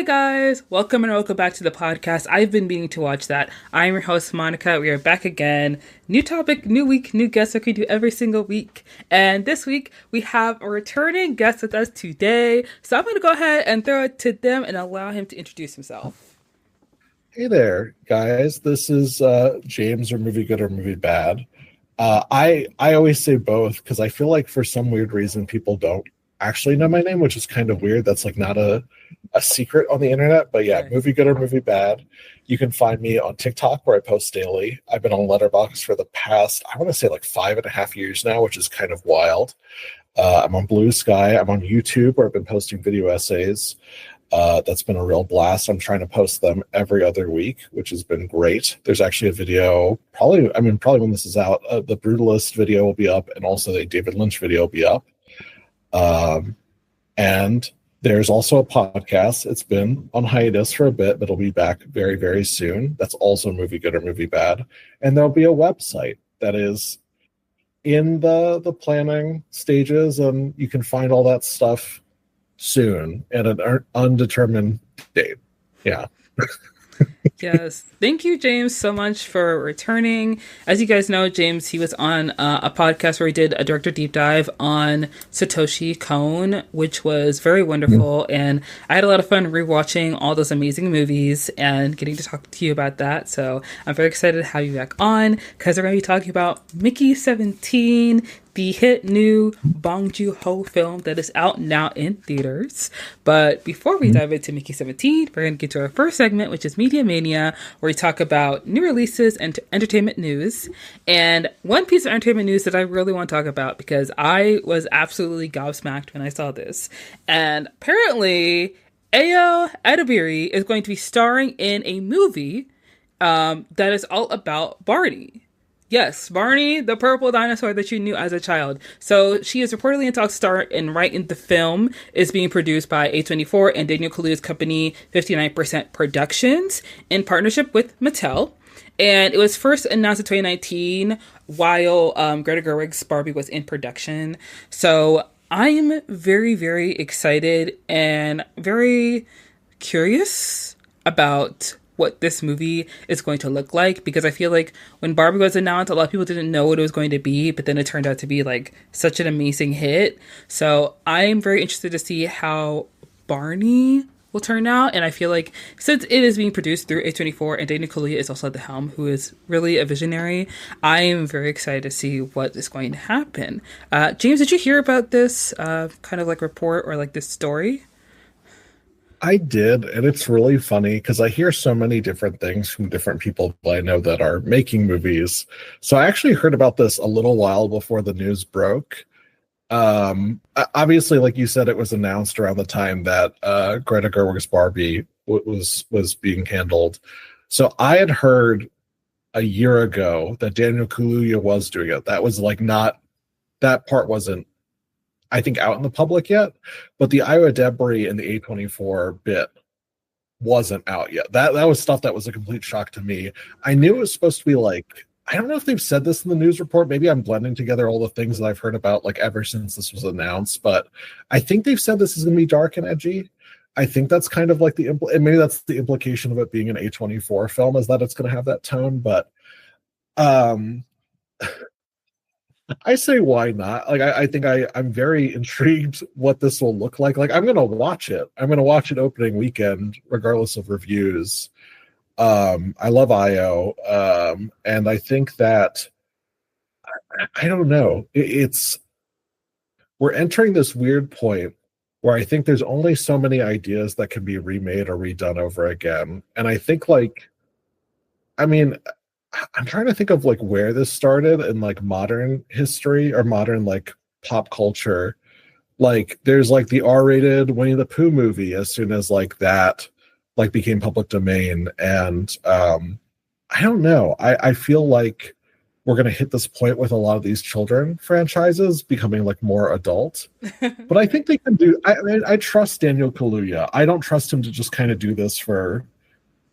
Hi guys, welcome back to the podcast. I've been meaning to watch that. I'm your host Monica. We are back again. New topic, new week, new guests like we do every single week. And this week we have a returning guest with us today. So I'm going to go ahead and throw it to them and allow him to introduce himself. Hey there, guys. This is James, or Movie Good or Movie Bad. I always say both because I feel like for some weird reason people don't actually know my name, which is kind of weird. That's like not a secret on the internet. But yeah, Okay. Movie Good or Movie Bad. You can find me on TikTok where I post daily. I've been on Letterboxd for the past, I want to say like 5.5 years now, which is kind of wild. I'm on Blue Sky. I'm on YouTube where I've been posting video essays. That's been a real blast. I'm trying to post them every other week, which has been great. There's actually a video, probably when this is out, the Brutalist video will be up, and also the David Lynch video will be up. And there's also a podcast. It's been on hiatus for a bit, but it'll be back very, very soon. That's also Movie Good or Movie Bad. And there'll be a website that is in the planning stages, and you can find all that stuff soon at an undetermined date. Yeah. Yes. Thank you, James, so much for returning. As you guys know, James, he was on a podcast where he did a director deep dive on Satoshi Kon, which was very wonderful. And I had a lot of fun rewatching all those amazing movies and getting to talk to you about that. So I'm very excited to have you back on because we're going to be talking about Mickey 17, the hit new Bong Joon-ho film that is out now in theaters. But before we dive into Mickey 17, we're going to get to our first segment, which is Media Mania, where we talk about new releases and entertainment news. And one piece of entertainment news that I really want to talk about, because I was absolutely gobsmacked when I saw this. And apparently, Edebiri is going to be starring in a movie that is all about Barney. Yes, Barney, the purple dinosaur that you knew as a child. So she is reportedly in talks to star and write in the film. Is being produced by A24 and Daniel Kaluuya's company 59% Productions in partnership with Mattel. And it was first announced in 2019 while Greta Gerwig's Barbie was in production. So I'm very, very excited and very curious about what this movie is going to look like, because I feel like when Barbie was announced, a lot of people didn't know what it was going to be, but then it turned out to be like such an amazing hit. So I'm very interested to see how Barney will turn out, and I feel like since it is being produced through A24 and Daniel Kaluuya is also at the helm, who is really a visionary, I am very excited to see what is going to happen. James, did you hear about this kind of like report or like this story? I did, and it's really funny because I hear so many different things from different people that I know that are making movies. So I actually heard about this a little while before the news broke. Obviously, like you said, it was announced around the time that Greta Gerwig's Barbie was being handled. So I had heard a year ago that Daniel Kaluuya was doing it. That was like not, that part wasn't, I think, out in the public yet, but the Edebiri and the A24 bit wasn't out yet. That was stuff that was a complete shock to me. I knew it was supposed to be like, I don't know if they've said this in the news report. Maybe I'm blending together all the things that I've heard about like ever since this was announced, but I think they've said this is going to be dark and edgy. I think that's kind of like and maybe that's the implication of it being an A24 film, is that it's going to have that tone, but um I say why not? Like I think I'm very intrigued what this will look like. Like I'm gonna watch it. I'm gonna watch it opening weekend, regardless of reviews. I love IO. And I think that I don't know. It's we're entering this weird point where I think there's only so many ideas that can be remade or redone over again. And I think I mean, I'm trying to think of like where this started in like modern history or modern like pop culture. Like there's like the R-rated Winnie the Pooh movie as soon as like that like became public domain. And I don't know. I feel like we're gonna hit this point with a lot of these children franchises becoming like more adult. But I think they can do I trust Daniel Kaluuya. I don't trust him to just kind of do this for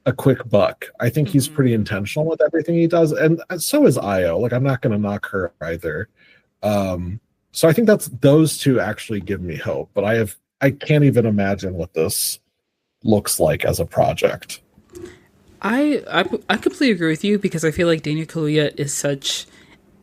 a quick buck. I think he's pretty intentional with everything he does, and so is Io. Like I'm not going to knock her either. So I think those two actually give me hope. But I can't even imagine what this looks like as a project. I completely agree with you because I feel like Daniel Kaluuya is such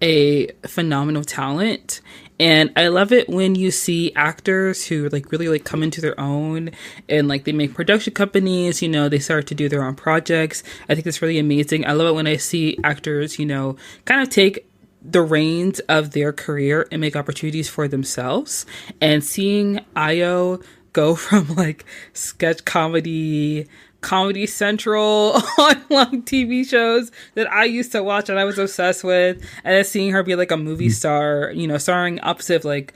a phenomenal talent, and I love it when you see actors who like really like come into their own and like they make production companies, you know, they start to do their own projects. I think it's really amazing. I love it when I see actors, you know, kind of take the reins of their career and make opportunities for themselves. And seeing Io go from like sketch comedy, Comedy Central on long TV shows that I used to watch and I was obsessed with, and then seeing her be like a movie star, you know, starring opposite of like,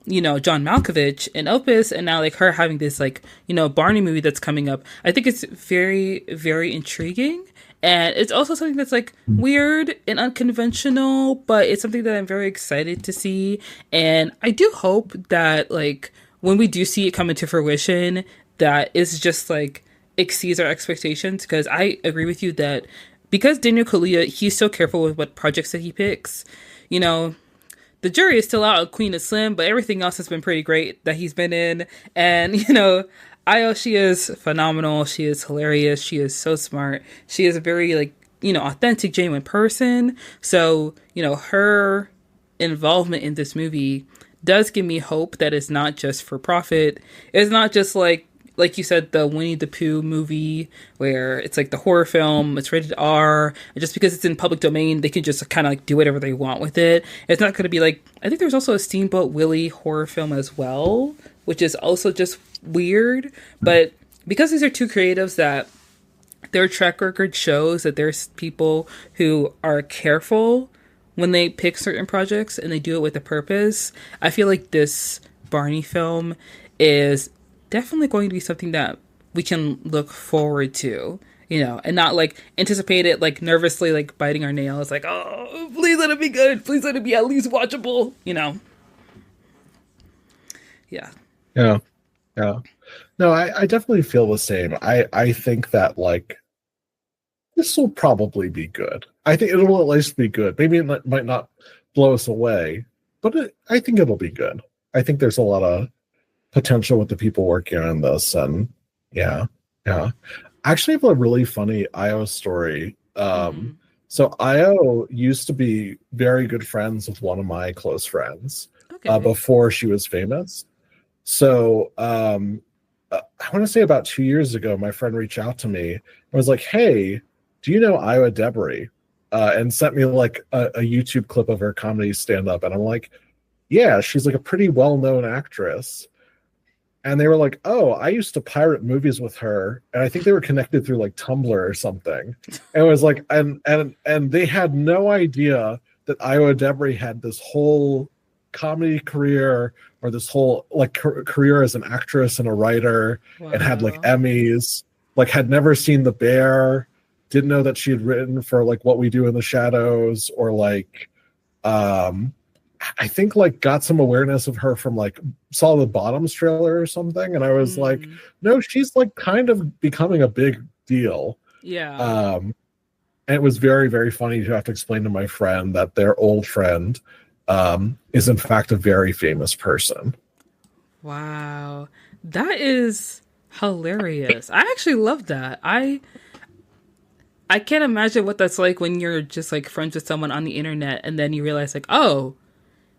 you know, John Malkovich in Opus, and now like her having this like, you know, Barney movie that's coming up. I think it's very, very intriguing. And it's also something that's like weird and unconventional, but it's something that I'm very excited to see. And I do hope that like when we do see it come into fruition, that it's just like exceeds our expectations, because I agree with you that because Daniel Kaluuya, he's so careful with what projects that he picks. You know, the jury is still out on Queen of Slim, but everything else has been pretty great that he's been in. And, you know, Io, she is phenomenal. She is hilarious. She is so smart. She is a very, like, you know, authentic, genuine person. So, you know, her involvement in this movie does give me hope that it's not just for profit. It's not just like you said, the Winnie the Pooh movie where it's like the horror film, it's rated R, and just because it's in public domain, they can just kind of like do whatever they want with it. It's not going to be like, I think there's also a Steamboat Willie horror film as well, which is also just weird. But because these are two creatives that their track record shows that there's people who are careful when they pick certain projects and they do it with a purpose, I feel like this Barney film is definitely going to be something that we can look forward to, you know, and not like anticipate it like nervously, like biting our nails, like, oh, please let it be good. Please let it be at least watchable, you know? Yeah. Yeah. Yeah. No, I definitely feel the same. I think that like this will probably be good. I think it'll at least be good. Maybe it might not blow us away, but I think it'll be good. I think there's a lot of potential with the people working on this, and yeah. I actually have a really funny Io story. So Io used to be very good friends with one of my close friends before she was famous. So I want to say about 2 years ago, my friend reached out to me and was like, "Hey, do you know Io Edebiri?" And sent me like a YouTube clip of her comedy stand-up, and I'm like, "Yeah, she's like a pretty well-known actress." And they were like, "Oh, I used to pirate movies with her," and I think they were connected through like Tumblr or something. And it was like, and they had no idea that Io Edebiri had this whole comedy career, or this whole like career as an actress and a writer, and had like Emmys. Like had never seen The Bear, didn't know that she had written for like What We Do in the Shadows, or like I think like got some awareness of her from like Saw the Bottoms trailer or something, and I was like, no, she's like kind of becoming a big deal. Yeah. And it was very, very funny to have to explain to my friend that their old friend is in fact a very famous person. Wow. That is hilarious. I actually love that. I can't imagine what that's like when you're just like friends with someone on the internet and then you realize like, oh,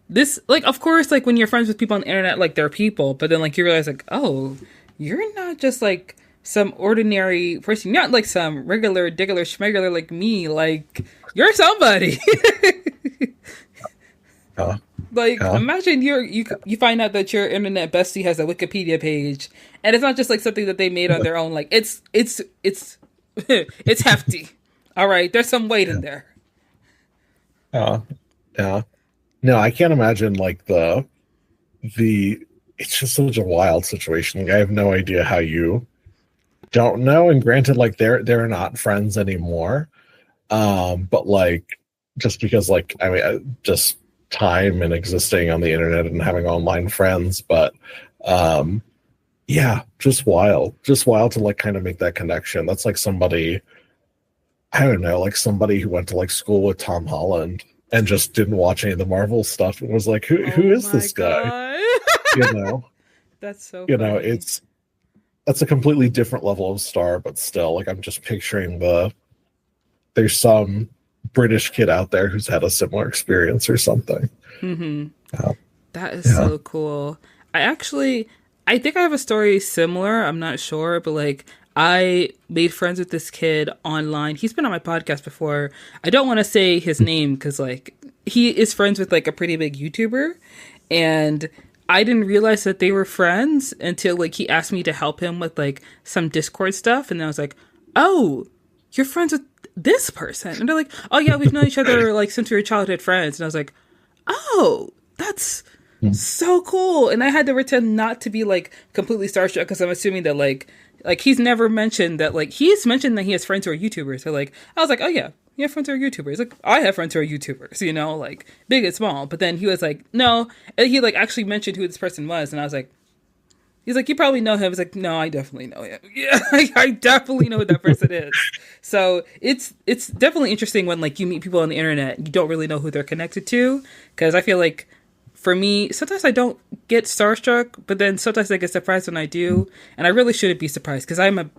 this, like, of course, like when you're friends with people on the internet, like they're people, but then like you realize like, oh, you're not just like some ordinary person, you're not like some regular, digger, schmegular like me, like you're somebody. Imagine you find out that your internet bestie has a Wikipedia page, and it's not just like something that they made on their own. Like it's it's hefty. All right, there's some weight in there. Yeah. No, I can't imagine like the it's just such a wild situation. Like, I have no idea how you don't know. And granted, like they're not friends anymore. But like just because like I mean just time and existing on the internet and having online friends, but yeah, just wild to like kind of make that connection. That's like somebody, I don't know, like somebody who went to like school with Tom Holland and just didn't watch any of the Marvel stuff and was like, who is this guy? You know, that's so you funny. know, that's a completely different level of star, but still, like I'm just picturing there's some British kid out there who's had a similar experience or something. Mm-hmm. Yeah. That is Yeah. so cool. I actually, I think I have a story similar. I'm not sure, but like I made friends with this kid online. He's been on my podcast before. I don't want to say his name because like he is friends with like a pretty big YouTuber, and I didn't realize that they were friends until like he asked me to help him with like some Discord stuff, and I was like, "Oh, you're friends with this person?" And they're like, "Oh yeah, we've known each other like since we were childhood friends." And I was like, "Oh, that's so cool." And I had to pretend not to be like completely starstruck because I'm assuming that like he's never mentioned that like he's mentioned that he has friends who are YouTubers. So like I was like, "Oh yeah, you have friends who are YouTubers." Like I have friends who are YouTubers, you know, like big and small. But then he was like, "No," and he like actually mentioned who this person was, and I was like, he's like, "You probably know him." I was like, "No, I definitely know him. Yeah, I definitely know who that person is." So it's definitely interesting when like you meet people on the internet, you don't really know who they're connected to, because I feel like for me, sometimes I don't get starstruck, but then sometimes I get surprised when I do, and I really shouldn't be surprised because I've been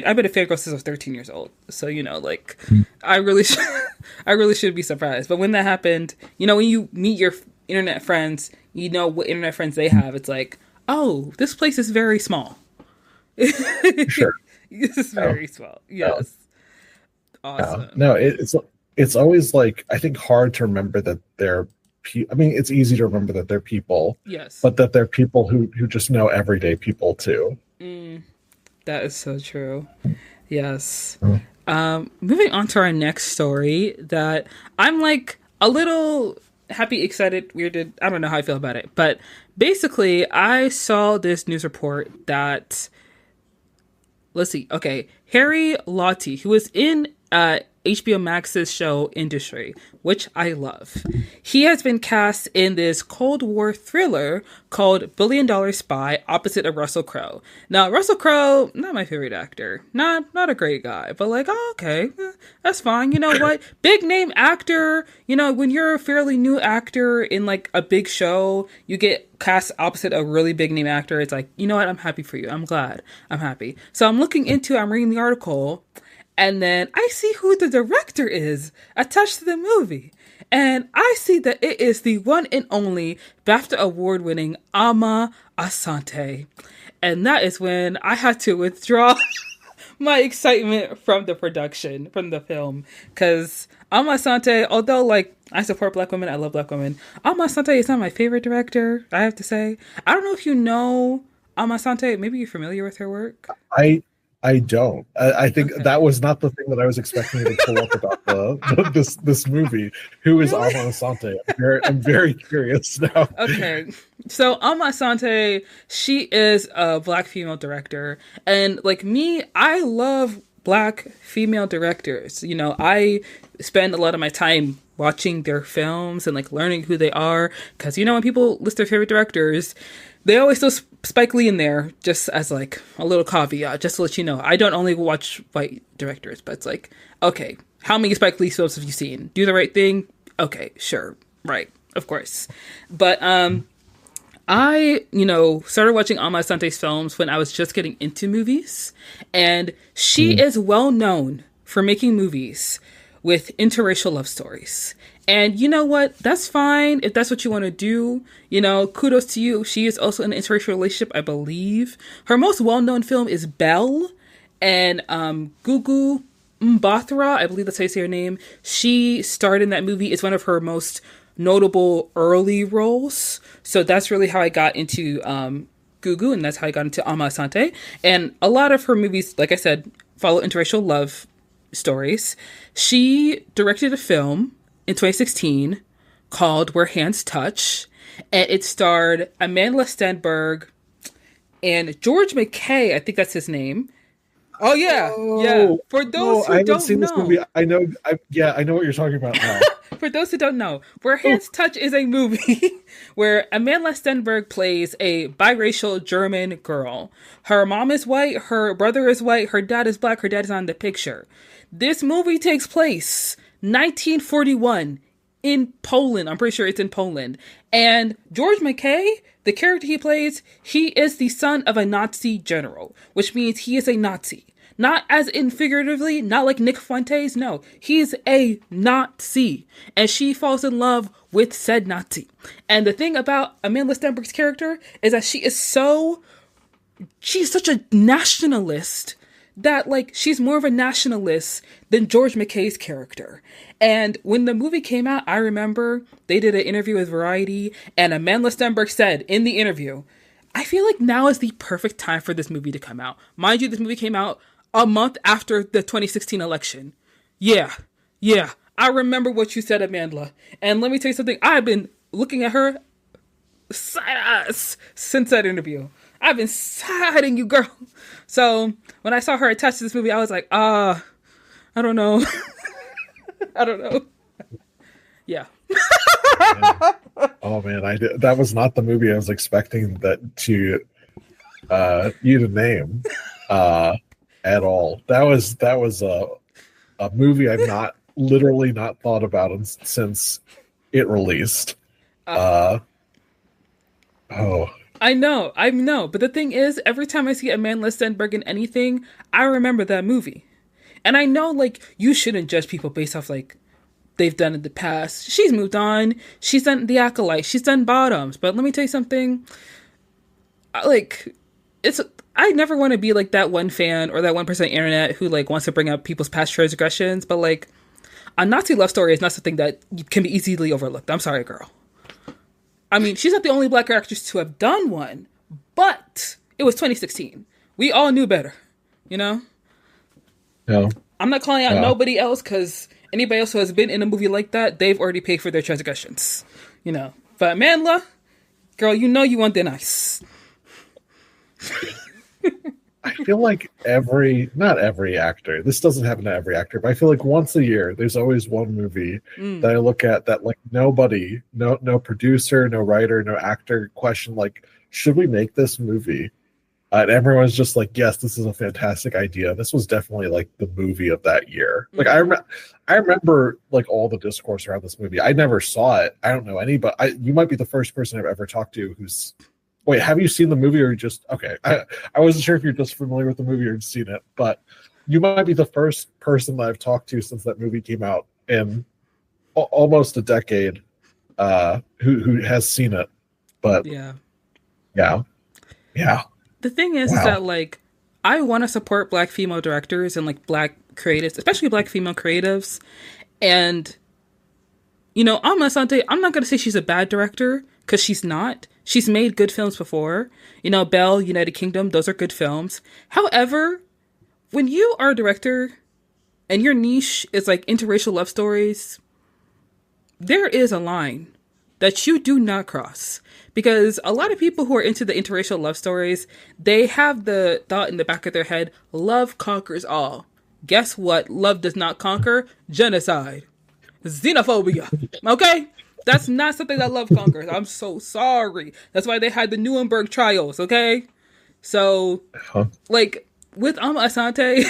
a fangirl since I was 13 years old. So you know, like I really I really should be surprised. But when that happened, you know, when you meet your internet friends, you know what internet friends they have. It's like, oh, this place is very small. Sure. This is No, very small. no, Yes. no, Awesome. no. It's always like I think hard to remember that they're. I mean, it's easy to remember that they're people, Yes. but that they're people who just know everyday people too. Mm, that is so true. Yes. Mm. Moving on to our next story that I'm like a little happy, excited, weirded. I don't know how I feel about it. But basically, I saw this news report that, let's see, okay, Harry Lottie, who was in HBO Max's show Industry, which I love. He has been cast in this Cold War thriller called Billion Dollar Spy opposite of Russell Crowe. Now, Russell Crowe, not my favorite actor. Not a great guy, but like, oh, okay, that's fine. You know what? Big name actor, you know, when you're a fairly new actor in like a big show, you get cast opposite a really big name actor. It's like, you know what? I'm happy for you. I'm glad. I'm happy. So I'm I'm reading the article, and then I see who the director is attached to the movie. And I see that it is the one and only BAFTA award winning Amma Asante. And that is when I had to withdraw my excitement from the production, from the film. Because Amma Asante, although like I support Black women, I love Black women, Amma Asante is not my favorite director, I have to say. I don't know if you know Amma Asante. Maybe you're familiar with her work. I don't. I think Okay. that was not the thing that I was expecting you to pull up about this movie. Who is Really? Amma Asante? I'm very curious now. Okay. So Amma Asante, she is a Black female director. And like me, I love Black female directors. You know, I spend a lot of my time watching their films and like learning who they are. Because, you know, when people list their favorite directors, they always throw Spike Lee in there just as like a little caveat, just to let you know. I don't only watch white directors, but it's like, okay, how many Spike Lee films have you seen? Do the Right Thing? Okay, sure, right, of course. But I, you know, started watching Amma Asante's films when I was just getting into movies, and she is well known for making movies with interracial love stories. And you know what? That's fine if that's what you want to do. You know, kudos to you. She is also in an interracial relationship, I believe. Her most well-known film is Belle, and Gugu Mbatha, I believe that's how you say her name. She starred in that movie. It's one of her most notable early roles. So that's really how I got into Gugu, and that's how I got into Amma Asante. And a lot of her movies, like I said, follow interracial love stories. She directed a film in 2016 called Where Hands Touch, and it starred Amanda Stenberg and George McKay, I think that's his name. Oh yeah, yeah. Oh, For no, those I who haven't don't seen this movie. know, I know. I know what you're talking about now. For those who don't know, Where Oh, Hands Touch is a movie where Amanda Stenberg plays a biracial German girl. Her mom is white, her brother is white, her dad is black, her dad is on the picture. This movie takes place 1941 in Poland. I'm pretty sure it's in Poland. And George McKay, the character he plays, he is the son of a Nazi general, which means he is a Nazi. Not as in figuratively, not like Nick Fuentes. No, he's a Nazi. And she falls in love with said Nazi. And the thing about Amanda Stenberg's character is that she's such a nationalist that, like, she's more of a nationalist than George McKay's character. And when the movie came out, I remember they did an interview with Variety, and Amanda Stenberg said in the interview, I feel like now is the perfect time for this movie to come out. Mind you, this movie came out a month after the 2016 election. Yeah. I remember what you said, Amanda. And let me tell you something. I've been looking at her side eyes since that interview. I've been siding you, girl. So when I saw her attached to this movie, I was like, I don't know. I don't know. Yeah. Oh man, that was not the movie I was expecting you to name at all. That was a movie I've literally not thought about since it released. Oh. I know. But the thing is, every time I see Amanda Stenberg in anything, I remember that movie. And I know, like, you shouldn't judge people based off, like, they've done in the past. She's moved on. She's done The Acolyte. She's done Bottoms. But let me tell you something. I never want to be, like, that one fan or that 1% internet who, like, wants to bring up people's past transgressions. But, like, a Nazi love story is not something that can be easily overlooked. I'm sorry, girl. I mean, she's not the only black actress to have done one, but it was 2016. We all knew better, you know? Yeah. I'm not calling out nobody else, because anybody else who has been in a movie like that, they've already paid for their transgressions, you know? But Manla, girl, you know you want the nice. I feel like not every actor, this doesn't happen to every actor, but I feel like once a year, there's always one movie that I look at that, like, nobody, no producer, no writer, no actor question, like, should we make this movie? And everyone's just like, yes, this is a fantastic idea. This was definitely, like, the movie of that year. Like, I remember, like, all the discourse around this movie. I never saw it. I don't know any, but you might be the first person I've ever talked to who's... Wait, have you seen the movie or just... Okay, I wasn't sure if you're just familiar with the movie or seen it, but you might be the first person that I've talked to since that movie came out in almost a decade who has seen it. But yeah. The thing is that, like, I want to support black female directors and, like, black creatives, especially black female creatives. And, you know, Amma Asante, I'm not going to say she's a bad director, because she's not. She's made good films before. You know, Belle, United Kingdom, those are good films. However, when you are a director and your niche is, like, interracial love stories, there is a line that you do not cross. Because a lot of people who are into the interracial love stories, they have the thought in the back of their head, love conquers all. Guess what? Love does not conquer genocide. Xenophobia. Okay? That's not something that love conquers. I'm so sorry. That's why they had the Nuremberg trials, okay? So, like, with Amma Asante,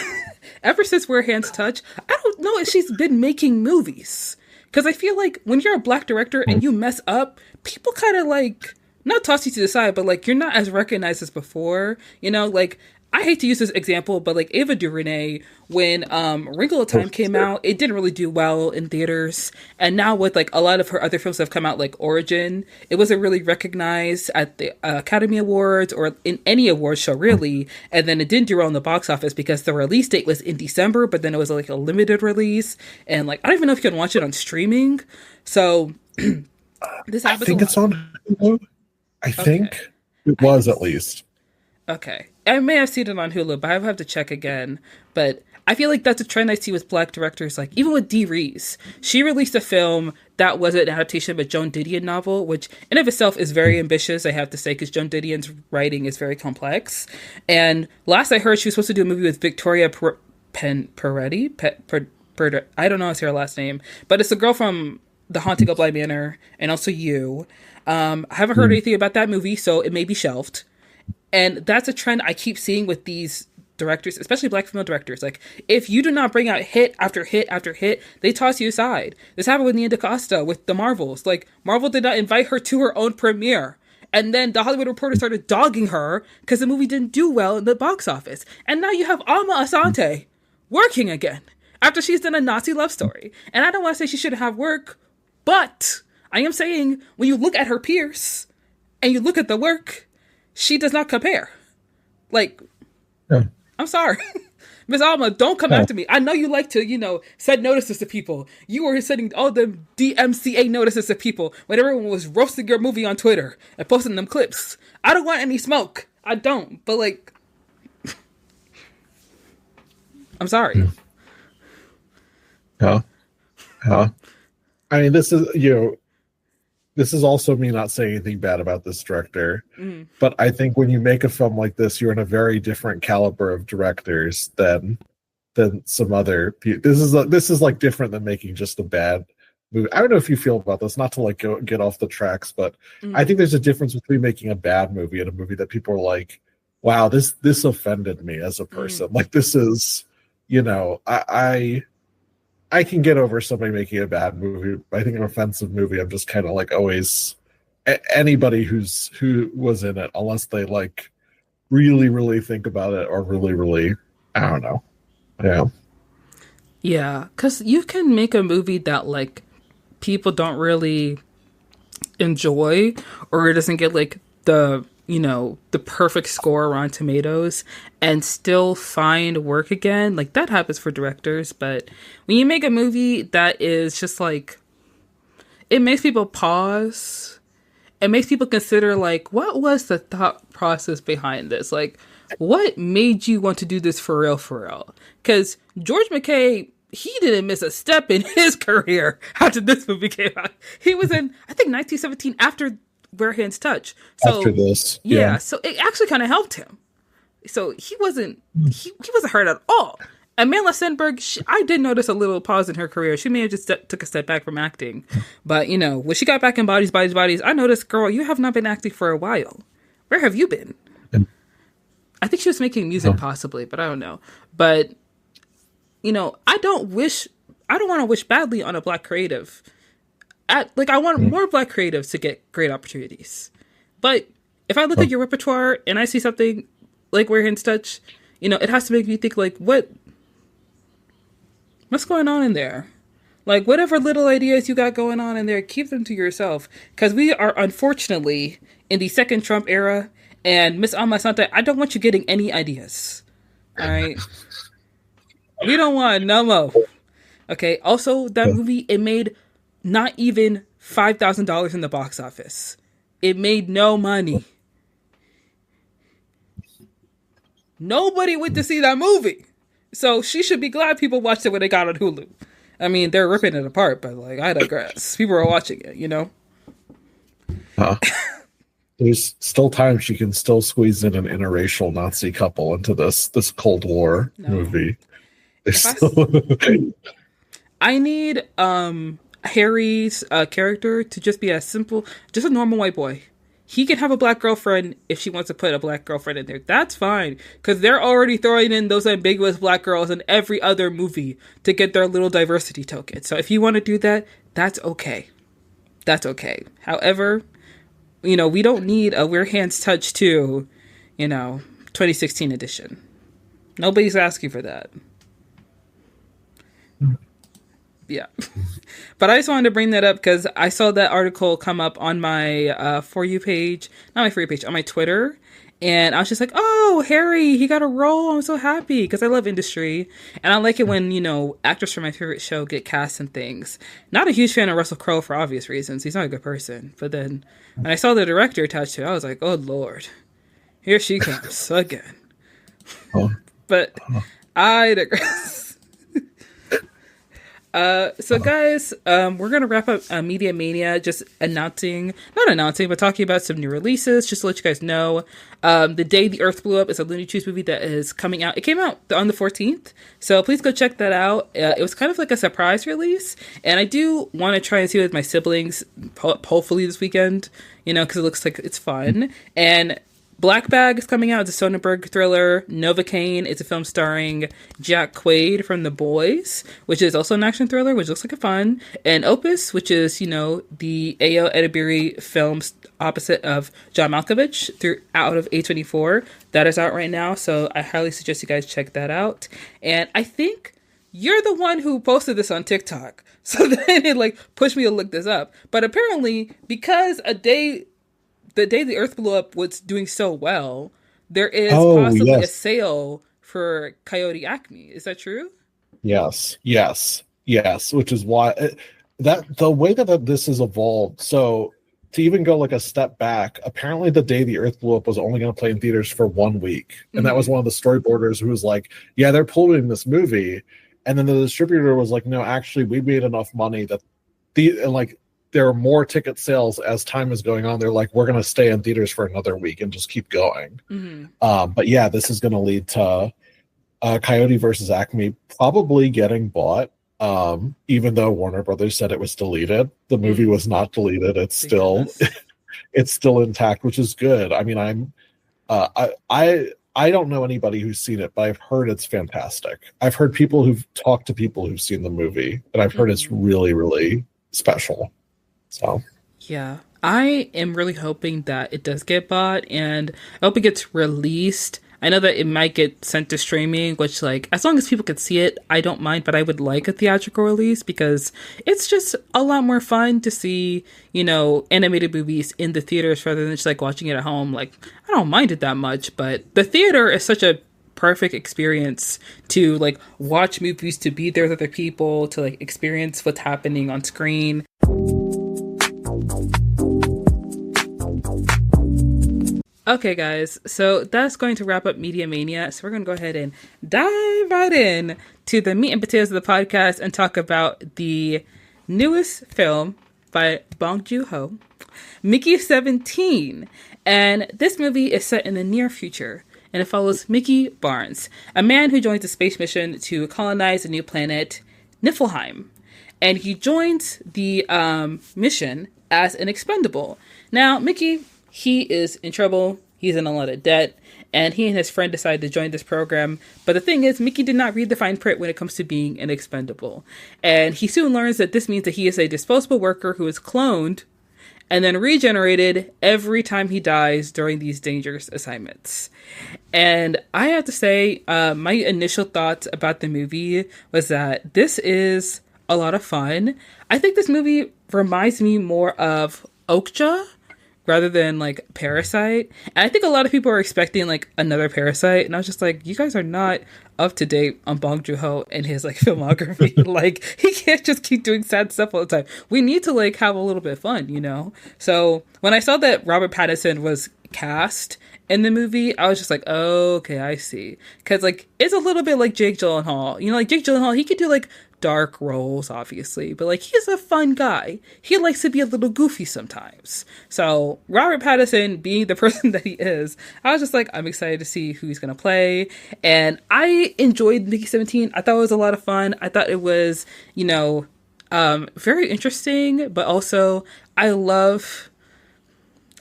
ever since Where Hands Touch, I don't know if she's been making movies. Because I feel like when you're a black director and you mess up, people kind of, like, not toss you to the side, but, like, you're not as recognized as before. You know, like, I hate to use this example, but, like, Ava DuVernay, when Wrinkle of Time came out, it didn't really do well in theaters. And now with, like, a lot of her other films that have come out, like Origin, it wasn't really recognized at the Academy Awards or in any awards show, really. And then it didn't do well in the box office because the release date was in December, but then it was, like, a limited release. And, like, I don't even know if you can watch it on streaming. So, this happens I think it's on Hulu. I think it was, at least. Okay. I may have seen it on Hulu, but I have to check again. But I feel like that's a trend I see with black directors. Like, even with Dee Reese, she released a film that was an adaptation of a Joan Didion novel, which in of itself is very ambitious, I have to say, because Joan Didion's writing is very complex. And last I heard, she was supposed to do a movie with Victoria Peretti? I don't know how to say her last name, but it's the girl from The Haunting of Bly Manor and also You. I haven't heard anything about that movie, so it may be shelved. And that's a trend I keep seeing with these directors, especially black female directors, like, if you do not bring out hit after hit after hit, they toss you aside. This happened with Nia DaCosta with the Marvels. Like, Marvel did not invite her to her own premiere. And then the Hollywood Reporter started dogging her because the movie didn't do well in the box office. And now you have Amma Asante working again after she's done a Nazi love story. And I don't want to say she shouldn't have work, but I am saying when you look at her peers and you look at the work, she does not compare. Like, yeah. I'm sorry. Miss Alma, don't come after me. I know you like to, send notices to people. You were sending all the DMCA notices to people when everyone was roasting your movie on Twitter and posting them clips. I don't want any smoke. I don't. But, like, I'm sorry. Huh? I mean, this is also me not saying anything bad about this director, but I think when you make a film like this, you're in a very different caliber of directors than some other people. This is like different than making just a bad movie. I don't know if you feel about this, not to like get off the tracks, but I think there's a difference between making a bad movie and a movie that people are like, wow, this offended me as a person. Like, this is, I can get over somebody making a bad movie. I think an offensive movie, I'm just kind of like always anybody who was in it, unless they like really, really think about it or really, really, I don't know. Yeah, because you can make a movie that like people don't really enjoy, or it doesn't get like the perfect score around Tomatoes, and still find work again. Like, that happens for directors. But when you make a movie that is just like, it makes people pause. It makes people consider, like, what was the thought process behind this? Like, what made you want to do this for real? Because George McKay, he didn't miss a step in his career after this movie came out. He was in, I think, 1917 after Where Hands Touch. So, after this. Yeah, so it actually kind of helped him. So he wasn't hurt at all. Amanda Stenberg, I did notice a little pause in her career. She may have just took a step back from acting. But, when she got back in Bodies, I noticed, girl, you have not been acting for a while. Where have you been? I think she was making music possibly, but I don't know. But, I don't want to wish badly on a black creative. I want more black creatives to get great opportunities. But if I look at your repertoire and I see something like Where Hands Touch, it has to make me think, like, what's going on in there? Like, whatever little ideas you got going on in there, keep them to yourself. Because we are, unfortunately, in the second Trump era, and Miss Amma Asante, I don't want you getting any ideas. All right? We don't want no more. Okay? Also, that movie, it made not even $5,000 in the box office. It made no money. Nobody went to see that movie. So she should be glad people watched it when they got on Hulu. I mean, they're ripping it apart, but like, I digress. People are watching it, There's still time she can still squeeze in an interracial Nazi couple into this Cold War movie. I need Harry's character to just be just a normal white boy. He can have a black girlfriend if she wants to put a black girlfriend in there. That's fine. Because they're already throwing in those ambiguous black girls in every other movie to get their little diversity token. So if you want to do that, that's okay. That's okay. However, we don't need a Where Hands Touch 2, 2016 edition. Nobody's asking for that. Yeah. But I just wanted to bring that up because I saw that article come up on my For You page, not my For You page, on my Twitter. And I was just like, oh, Harry, he got a role. I'm so happy because I love industry. And I like it when, actors from my favorite show get cast and things. Not a huge fan of Russell Crowe for obvious reasons. He's not a good person. But then when I saw the director attached to it, I was like, oh, Lord, here she comes again. But I digress. So guys, we're going to wrap up Media Mania, just not announcing, but talking about some new releases, just to let you guys know. The Day the Earth Blew Up is a Looney Tunes movie that is coming out. It came out on the 14th, so please go check that out. It was kind of like a surprise release, and I do want to try and see it with my siblings, hopefully this weekend, because it looks like it's fun. And Black Bag is coming out. It's a Soderbergh thriller. Novocaine is a film starring Jack Quaid from The Boys, which is also an action thriller, which looks like a fun. And Opus, which is, the Ayo Edebiri films opposite of John Malkovich out of A24. That is out right now, so I highly suggest you guys check that out. And I think you're the one who posted this on TikTok. So then it pushed me to look this up. But apparently, because the day the Earth blew up was doing so well, there is possibly a sale for Coyote Acme. Is that true? Yes. Which is why the way that this has evolved. So to even go a step back, apparently the day the Earth blew up was only going to play in theaters for 1 week, and that was one of the storyboarders who was like, "Yeah, they're pulling this movie." And then the distributor was like, "No, actually, we made enough money that there are more ticket sales as time is going on. They're like, we're going to stay in theaters for another week and just keep going." But yeah, this is going to lead to Coyote versus Acme probably getting bought. Even though Warner Brothers said it was deleted, the movie was not deleted. It's still intact, which is good. I mean, I don't know anybody who's seen it, but I've heard it's fantastic. I've heard people who've talked to people who've seen the movie, and I've heard it's really, really special. So yeah, I am really hoping that it does get bought, and I hope it gets released. I know that it might get sent to streaming, which as long as people can see it, I don't mind, but I would like a theatrical release because it's just a lot more fun to see, animated movies in the theaters rather than just watching it at home. I don't mind it that much, but the theater is such a perfect experience to watch movies, to be there with other people, to experience what's happening on screen. Okay, guys, so that's going to wrap up Media Mania. So we're going to go ahead and dive right in to the meat and potatoes of the podcast and talk about the newest film by Bong Joon-ho, Mickey 17. And this movie is set in the near future, and it follows Mickey Barnes, a man who joins a space mission to colonize a new planet, Niflheim. And he joins the mission as an expendable. Now, Mickey, he is in trouble. He's in a lot of debt. And he and his friend decided to join this program. But the thing is, Mickey did not read the fine print when it comes to being an expendable. And he soon learns that this means that he is a disposable worker who is cloned and then regenerated every time he dies during these dangerous assignments. And I have to say, my initial thoughts about the movie was that this is a lot of fun. I think this movie reminds me more of Okja rather than Parasite. And I think a lot of people are expecting another Parasite, and I was just you guys are not up to date on Bong Joon-ho and his filmography. He can't just keep doing sad stuff all the time. We need to have a little bit of fun, So when I saw that Robert Pattinson was cast in the movie, I was just oh, okay, I see. Because it's a little bit like Jake Gyllenhaal. Jake Gyllenhaal, he could do dark roles, obviously, but he's a fun guy. He likes to be a little goofy sometimes. So Robert Pattinson being the person that he is, I was just I'm excited to see who he's gonna play. And I enjoyed Mickey 17. I thought it was a lot of fun. I thought it was, very interesting, but also I love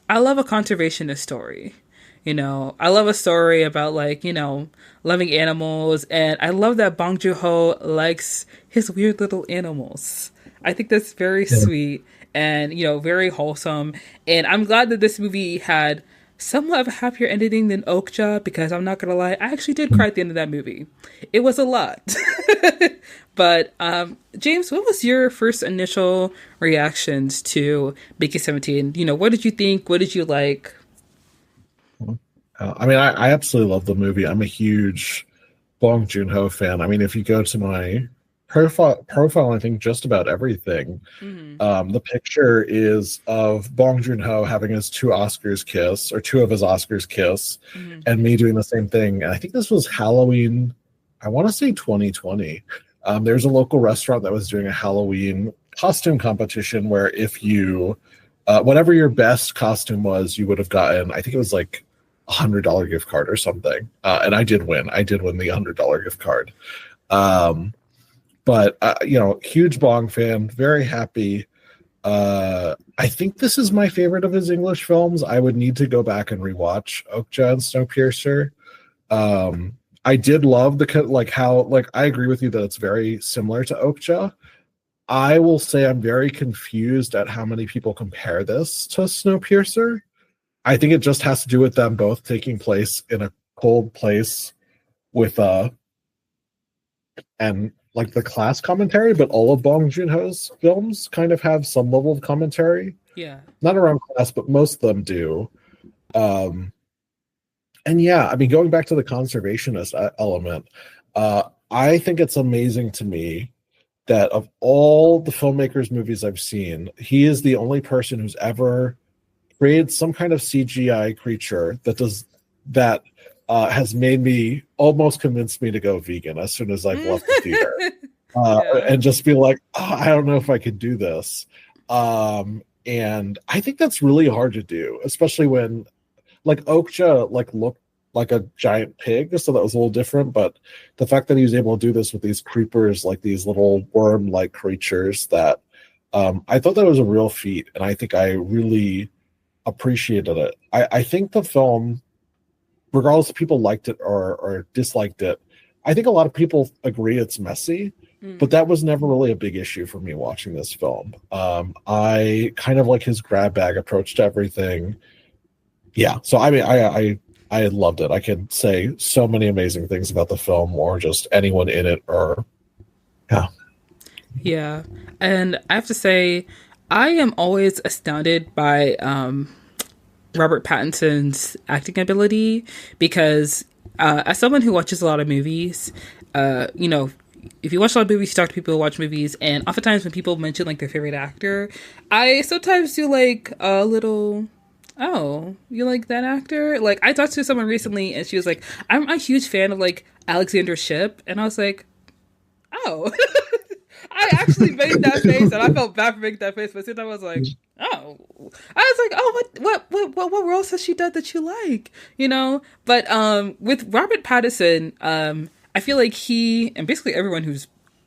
a conservationist story. I love a story about loving animals, and I love that Bong Joon-ho likes his weird little animals. I think that's very sweet and, very wholesome. And I'm glad that this movie had somewhat of a happier ending than Okja, because I'm not going to lie, I actually did cry at the end of that movie. It was a lot. But, James, what was your first initial reactions to Mickey 17? What did you think? What did you like? I absolutely love the movie. I'm a huge Bong Joon-ho fan. If you go to my profile, I think just about everything. The picture is of Bong Joon-ho having his two of his Oscars kiss, and me doing the same thing. And I think this was Halloween, I want to say 2020. There's a local restaurant that was doing a Halloween costume competition where if you, whatever your best costume was, you would have gotten, I think it was $100 gift card or something. And I did win. I did win the $100 gift card. But huge Bong fan, very happy. I think this is my favorite of his English films. I would need to go back and rewatch Okja and Snowpiercer. I did love like how like I agree with you that it's very similar to Okja. I will say I'm very confused at how many people compare this to Snowpiercer. I think it just has to do with them both taking place in a cold place with and like the class commentary, but all of Bong Joon-ho's films kind of have some level of commentary. Yeah. Not around class, but most of them do. Um, and yeah, I mean, going back to the conservationist element, I think it's amazing to me that of all the filmmakers' movies I've seen, he is the only person who's ever created some kind of CGI creature that has made me almost convinced me to go vegan as soon as I've left the theater, Yeah. and just be like, oh, I don't know if I could do this. And I think that's really hard to do, especially when like Okja like looked like a giant pig, so that was a little different. But the fact that he was able to do this with these creepers, like these little worm-like creatures, that I thought that was a real feat, and I think I really appreciated it. I think the film, regardless if people liked it or disliked it, I think a lot of people agree it's messy, but that was never really a big issue for me watching this film. I kind of like his grab bag approach to everything. Yeah, so I mean, I loved it. I could say so many amazing things about the film, or just anyone in it, or yeah. Yeah. And I have to say, I am always astounded by Robert Pattinson's acting ability because as someone who watches a lot of movies, you know, if you watch a lot of movies, you talk to people who watch movies, and oftentimes when people mention like their favorite actor, I sometimes do like a little, oh, you like that actor? Like I talked to someone recently and she was like, I'm a huge fan of like Alexander Shipp, and I was like, oh. I actually made that face, and I felt bad for making that face. But then I was like, "Oh," I was like, "Oh, what roles has she done that you like?" You know. But with Robert Pattinson, I feel like he and basically everyone who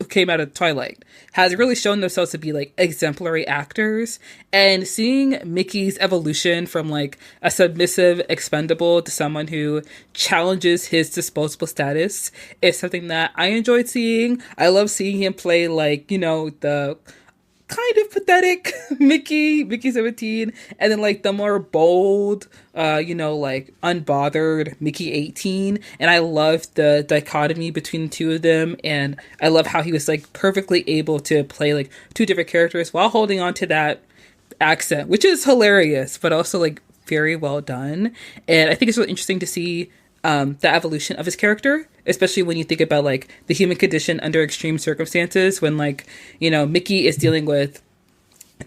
came out of Twilight has really shown themselves to be like exemplary actors. And seeing Micky's evolution from like a submissive expendable to someone who challenges his disposable status is something that I enjoyed seeing. I love seeing him play like, you know, the kind of pathetic Mickey 17, and then like the more bold, you know, like unbothered Mickey 18. And I love the dichotomy between the two of them, and I love how he was like perfectly able to play like two different characters while holding on to that accent, which is hilarious, but also like very well done. And I think it's really interesting to see the evolution of his character, especially when you think about like the human condition under extreme circumstances, when like, you know, Mickey is dealing with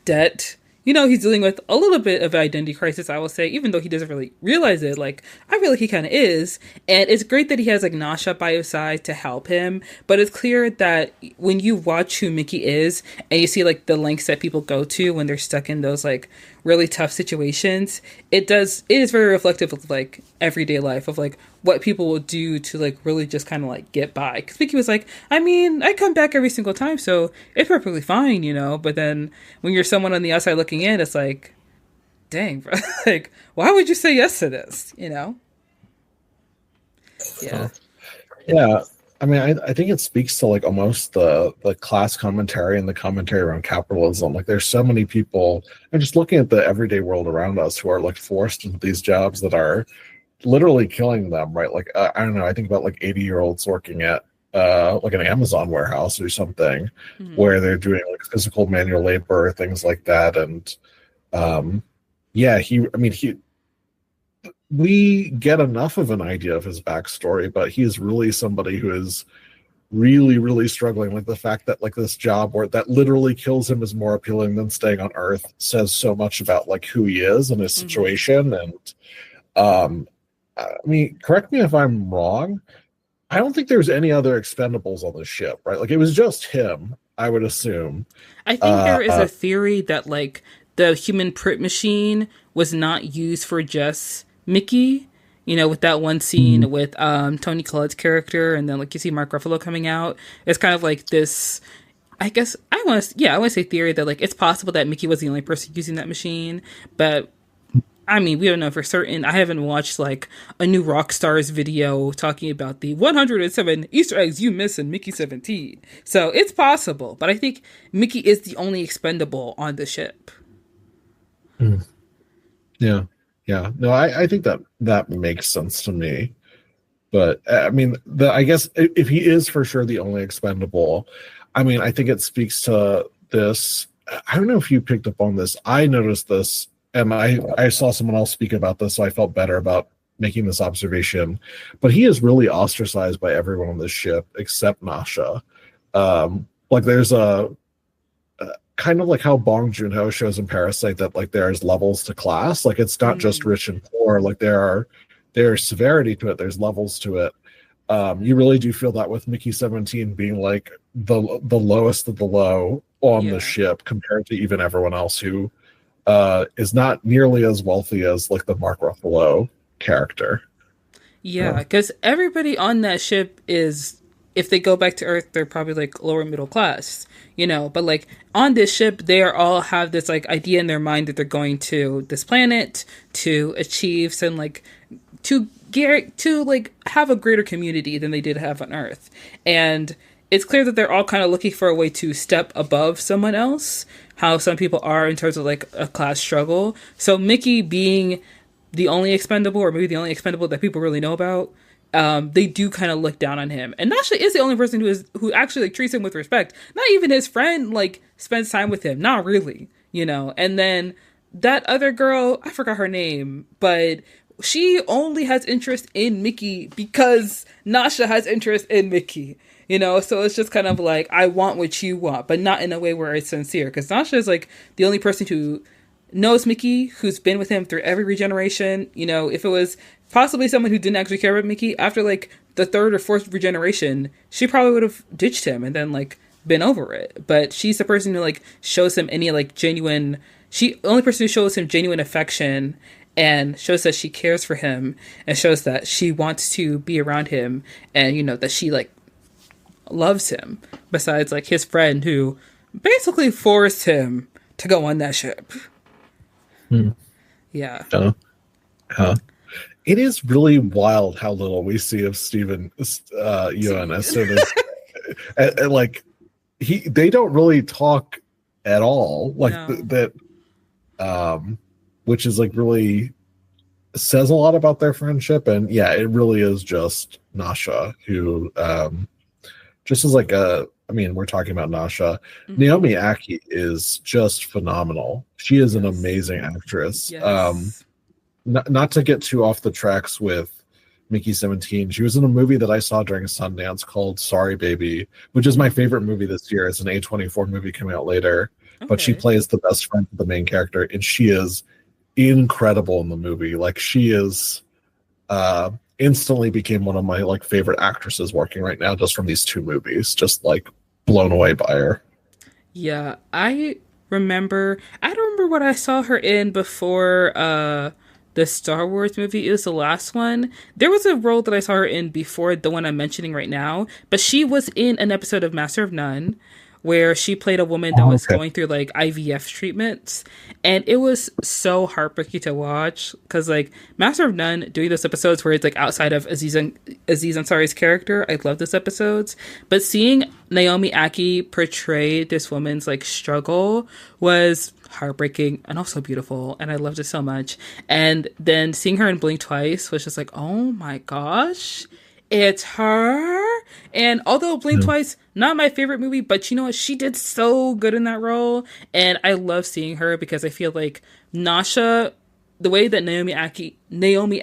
debt. You know, he's dealing with a little bit of an identity crisis, I will say, even though he doesn't really realize it. Like, I feel like he kind of is. And it's great that he has, like, Nasha by his side to help him. But it's clear that when you watch who Mickey is and you see, like, the lengths that people go to when they're stuck in those, like, really tough situations, it is very reflective of, like, everyday life, of, like, what people will do to, like, really just kind of, like, get by. Because Mickey was like, I mean, I come back every single time, so it's perfectly fine, you know? But then when you're someone on the outside looking in, it's like, dang, bro. Like, why would you say yes to this, you know? Yeah. Yeah, I mean, I think it speaks to like almost the class commentary and the commentary around capitalism. Like, there's so many people, and just looking at the everyday world around us, who are like forced into these jobs that are literally killing them, right? Like, I don't know, I think about like 80-year-olds working at like an Amazon warehouse or something, Mm-hmm. where they're doing like physical manual labor, things like that. And um, yeah, I mean, we get enough of an idea of his backstory, but he's really somebody who is really, really struggling. Like, the fact that like this job where that literally kills him is more appealing than staying on Earth says so much about like who he is and his Mm-hmm. situation. And um, I mean, correct me if I'm wrong. I don't think there's any other expendables on the ship, right? Like, it was just him, I would assume. I think there is Uh, a theory that like the human print machine was not used for just Mickey. You know, with that one scene with Tony Collette's character, and then like you see Mark Ruffalo coming out. It's kind of like this. I guess I want to say theory that like it's possible that Mickey was the only person using that machine, but I mean, we don't know for certain. I haven't watched like a new Rockstars video talking about the 107 Easter eggs you miss in Mickey 17. So it's possible, but I think Mickey is the only expendable on the ship. Mm. Yeah. Yeah. No, I think that that makes sense to me. But I mean, I guess if he is for sure the only expendable, I mean, I think it speaks to this. I don't know if you picked up on this. I noticed this, and I saw someone else speak about this, so I felt better about making this observation. But he is really ostracized by everyone on this ship except Nasha. Like there's a kind of like how Bong Joon-ho shows in Parasite that like there's levels to class. Like it's not just Mm, rich and poor. Like there's severity to it. There's levels to it. You really do feel that with Mickey 17 being like the lowest of the low on the yeah. ship compared to even everyone else who is not nearly as wealthy as like the Mark Ruffalo character. Yeah, Uh, because everybody on that ship is, if they go back to Earth, they're probably like lower middle class, you know. But like on this ship, they are all have this like idea in their mind that they're going to this planet to achieve some like to like have a greater community than they did have on Earth, and it's clear that they're all kind of looking for a way to step above someone else. How some people are in terms of like a class struggle. So Mickey being the only expendable, or maybe the only expendable that people really know about, they do kind of look down on him. And Nasha is the only person who actually like treats him with respect. Not even his friend like spends time with him. Not really, you know. And then that other girl, I forgot her name, but she only has interest in Mickey because Nasha has interest in Mickey. You know, so it's just kind of like I want what you want, but not in a way where it's sincere. Because Nasha is like the only person who knows Mickey, who's been with him through every regeneration. You know, if it was possibly someone who didn't actually care about Mickey, after like the third or fourth regeneration, she probably would have ditched him and then like been over it. But she's the person who like shows him any like genuine. She only person who shows him genuine affection and shows that she cares for him and shows that she wants to be around him and you know that she like loves him. Besides like his friend who basically forced him to go on that ship. hmm. Yeah. Uh, it is really wild how little we see of Stephen Ewan as Steven. soon as like they don't really talk at all like No. that which is like really says a lot about their friendship. And yeah, it really is just Nasha who just is like a I mean, we're talking about Nasha. Mm-hmm. Naomi Aki is just phenomenal. She is an Yes. amazing actress. Yes. Not to get too off the tracks with Mickey 17, she was in a movie that I saw during Sundance called Sorry Baby, which is my favorite movie this year. It's an A24 movie coming out later, but she Okay. plays the best friend of the main character, and she is incredible in the movie. Like she is instantly became one of my like favorite actresses working right now just from these two movies. Just like blown away by her. Yeah. I don't remember what I saw her in before the Star Wars movie. It was the last one. There was a role that I saw her in before the one I'm mentioning right now, but she was in an episode of Master of None where she played a woman that Oh, was okay. going through like IVF treatments. And it was so heartbreaking to watch because like Master of None doing those episodes where it's like outside of Aziz Ansari's character, I love those episodes. But seeing Naomi Aki portray this woman's like struggle was heartbreaking and also beautiful, and I loved it so much. And then seeing her in Blink Twice was just like, oh my gosh, it's her. And although Blink Yeah. Twice, not my favorite movie, but you know what? She did so good in that role. And I love seeing her because I feel like Nasha, the way that Naomi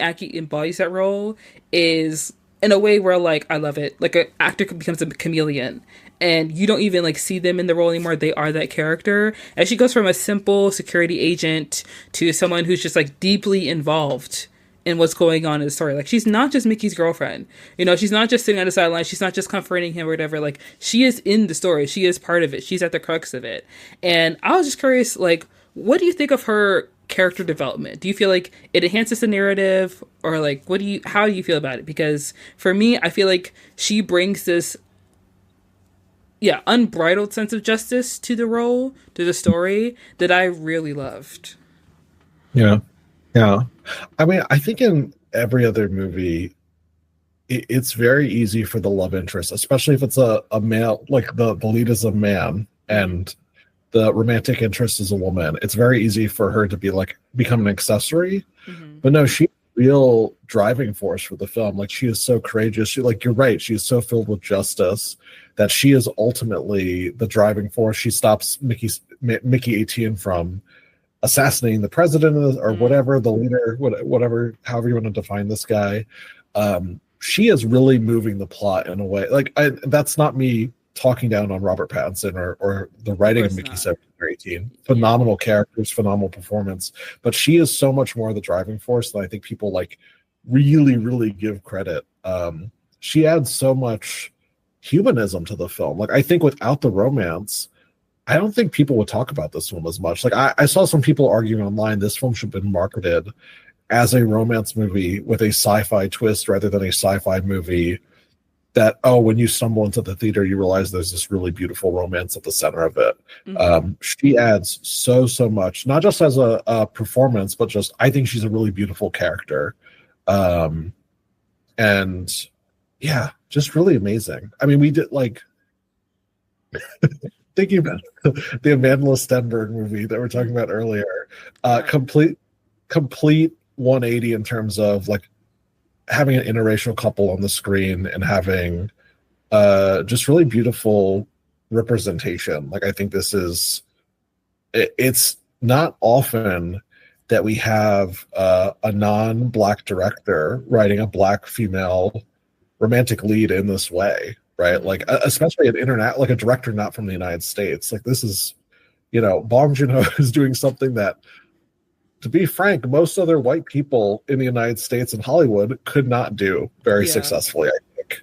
Aki embodies that role is in a way where like I love it. Like an actor becomes a chameleon and you don't even like see them in the role anymore. They are that character. And she goes from a simple security agent to someone who's just like deeply involved in what's going on in the story. Like she's not just Mickey's girlfriend. You know, she's not just sitting on the sideline. She's not just comforting him or whatever. Like she is in the story. She is part of it. She's at the crux of it. And I was just curious, like, what do you think of her character development? Do you feel like it enhances the narrative or like how do you feel about it? Because for me, I feel like she brings this yeah, unbridled sense of justice to the role, to the story that I really loved. Yeah. Yeah. I mean, I think in every other movie, it's very easy for the love interest, especially if it's a male, like the lead is a man Mm-hmm. and the romantic interest is a woman. It's very easy for her to be like become an accessory. Mm-hmm. But no, she's a real driving force for the film. Like she is so courageous. She like you're right. She is so filled with justice that she is ultimately the driving force. She stops Mickey 18 from assassinating the president or Mm-hmm. whatever, the leader, whatever, however you want to define this guy. She is really moving the plot in a way. Like that's not me talking down on Robert Pattinson or the Of writing of course Mickey not. 17 or 18. Yeah. Phenomenal characters, phenomenal performance. But she is so much more the driving force that I think people like really, really give credit. She adds so much humanism to the film. Like I think without the romance, I don't think people would talk about this film as much. Like I saw some people arguing online this film should have been marketed as a romance movie with a sci-fi twist rather than a sci-fi movie that, oh, when you stumble into the theater, you realize there's this really beautiful romance at the center of it. Mm-hmm. She adds so much, not just as a performance, but just I think she's a really beautiful character. Um, and yeah, just really amazing. I mean, we did like thinking about the Amanda Stenberg movie that we are talking about earlier. Yeah. Complete 180 in terms of like having an interracial couple on the screen and having just really beautiful representation. Like I think this is it's not often that we have a non-black director writing a black female romantic lead in this way, right? Like Mm-hmm. especially an internet, like a director not from the United States. Like this is, Bong Joon-ho is doing something that, to be frank, most other white people in the United States and Hollywood could not do very Yeah. successfully, I think.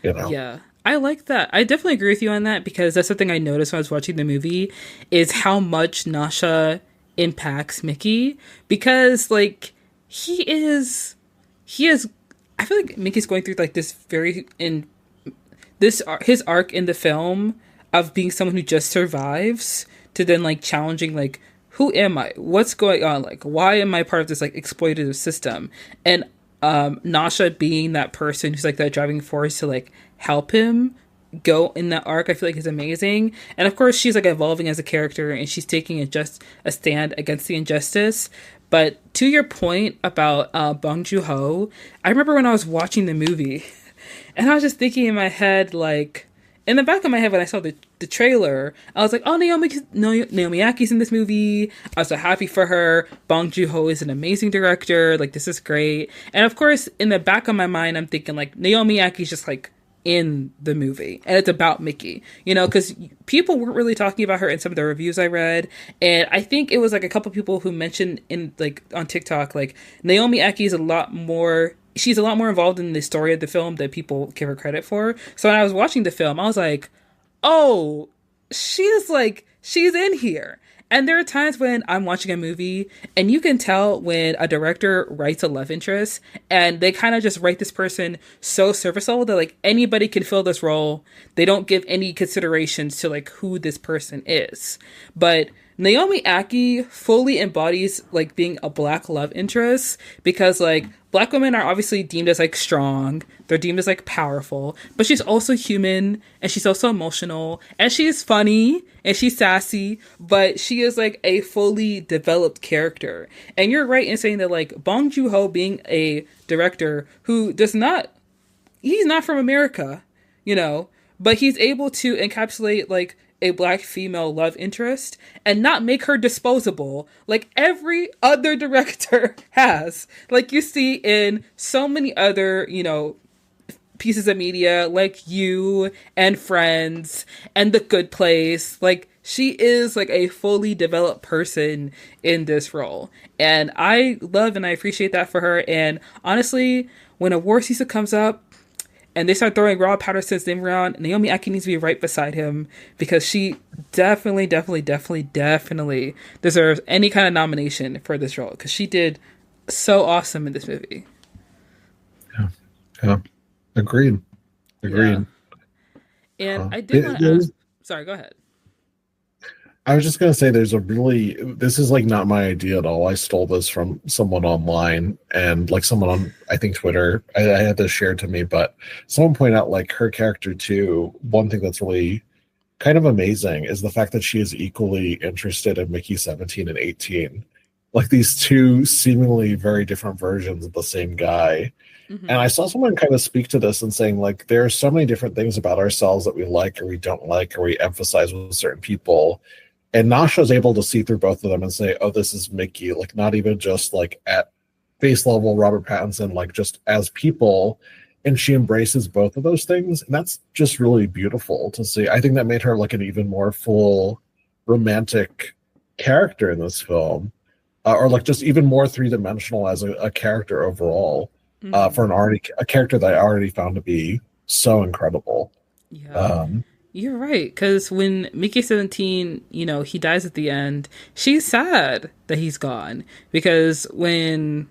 You know. Yeah. I like that. I definitely agree with you on that because that's something I noticed when I was watching the movie is how much Nasha impacts Mickey because like he is I feel like Mickey's going through like this very in this his arc in the film of being someone who just survives to then like challenging like who am I? What's going on? Like why am I part of this like exploitative system? And Nasha being that person who's like that driving force to like help him go in that arc, I feel like is amazing. And of course, she's like evolving as a character and she's taking a stand against the injustice. But to your point about Bong Joon-ho, I remember when I was watching the movie, and I was just thinking in my head, like in the back of my head when I saw the trailer, I was like, oh, Naomi Aki's in this movie. I was so happy for her. Bong Joon-ho is an amazing director. Like this is great. And of course, in the back of my mind, I'm thinking like Naomi Aki's just like in the movie and it's about Mickey, because people weren't really talking about her in some of the reviews I read. And I think it was like a couple people who mentioned in like on TikTok, like Naomi Aki is she's a lot more involved in the story of the film than people give her credit for. So when I was watching the film, I was like, oh, she's in here. And there are times when I'm watching a movie and you can tell when a director writes a love interest and they kind of just write this person so surface level that like anybody can fill this role. They don't give any considerations to like who this person is. But Naomi Aki fully embodies like being a black love interest because like black women are obviously deemed as like strong, they're deemed as like powerful, but she's also human and she's also emotional and she's funny and she's sassy, but she is like a fully developed character. And you're right in saying that like Bong Joon-ho being a director who he's not from America, but he's able to encapsulate like a black female love interest and not make her disposable like every other director has. Like you see in so many other, pieces of media like You and Friends and The Good Place. Like she is like a fully developed person in this role. And I love and I appreciate that for her. And honestly, when award season comes up, and they start throwing Rob Patterson's name around, Naomi Aki needs to be right beside him because she definitely, definitely, definitely, definitely deserves any kind of nomination for this role because she did so awesome in this movie. Yeah. Yeah. Agreed. Yeah. Agreed. And Huh. I did want to ask. Sorry, go ahead. I was just gonna say there's a really this is like not my idea at all. I stole this from someone online and like someone on I think Twitter. I had this shared to me, but someone pointed out like her character too. One thing that's really kind of amazing is the fact that she is equally interested in Mickey 17 and 18. Like these two seemingly very different versions of the same guy. And Mm-hmm. I saw someone kind of speak to this and saying, like, there are so many different things about ourselves that we like or we don't like or we emphasize with certain people. And Nasha's able to see through both of them and say, oh, this is Mickey. Like, not even just like at face level Robert Pattinson, like just as people. And she embraces both of those things. And that's just really beautiful to see. I think that made her like an even more full romantic character in this film, or like just even more three-dimensional as a character overall, for Mm-hmm. a character that I already found to be so incredible. Yeah. Um, You're right, because when Mickey 17, he dies at the end, she's sad that he's gone. Because when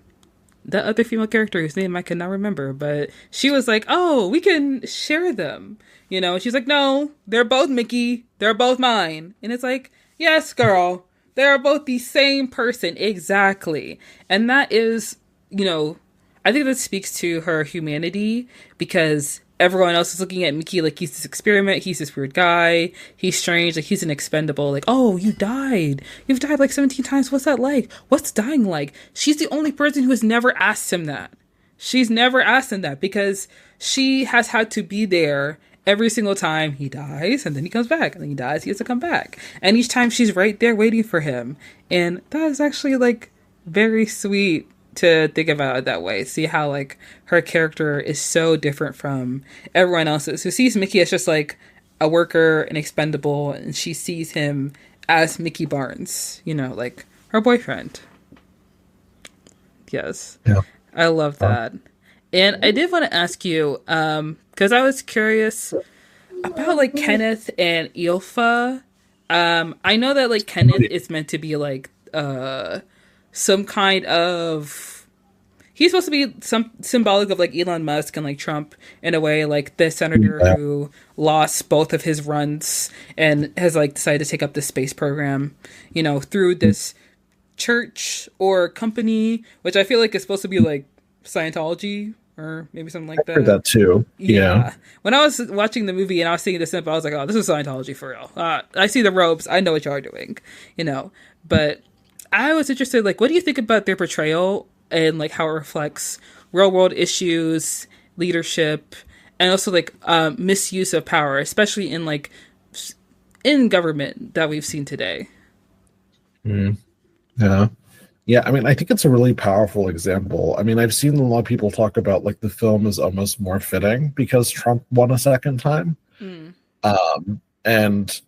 the other female character, whose name I cannot remember, but she was like, oh, we can share them. She's like, no, they're both Mickey. They're both mine. And it's like, yes, girl, they're both the same person. Exactly. And that is, you know, I think that speaks to her humanity because everyone else is looking at Mickey like he's this experiment, he's this weird guy, he's strange, like he's an expendable, like, oh, you died. You've died like 17 times. What's that like? What's dying like? She's the only person who has never asked him that. She's never asked him that because she has had to be there every single time he dies and then he comes back and then he dies, he has to come back. And each time she's right there waiting for him. And that is actually like very sweet to think about it that way. See how like her character is so different from everyone else's. Who sees Mickey as just like a worker, an expendable, and she sees him as Mickey Barnes, like her boyfriend. Yes. yeah. I love Uh, that. And I did want to ask you, because I was curious about like Kenneth and Ilfa. I know that like Kenneth is meant to be like some kind of he's supposed to be some symbolic of like Elon Musk and like Trump in a way, like the senator yeah. who lost both of his runs and has like decided to take up the space program, through this church or company, which I feel like is supposed to be like Scientology or maybe something like I heard that. that too. Yeah. Yeah. When I was watching the movie and I was seeing the simp, I was like, oh, this is Scientology for real. I see the ropes. I know what y'all are doing, But I was interested, like, what do you think about their portrayal and like how it reflects real world issues, leadership, and also like misuse of power, especially in like in government that we've seen today. Mm, yeah. Yeah, I mean, I think it's a really powerful example. I mean, I've seen a lot of people talk about like the film is almost more fitting because Trump won a second time. Mm. And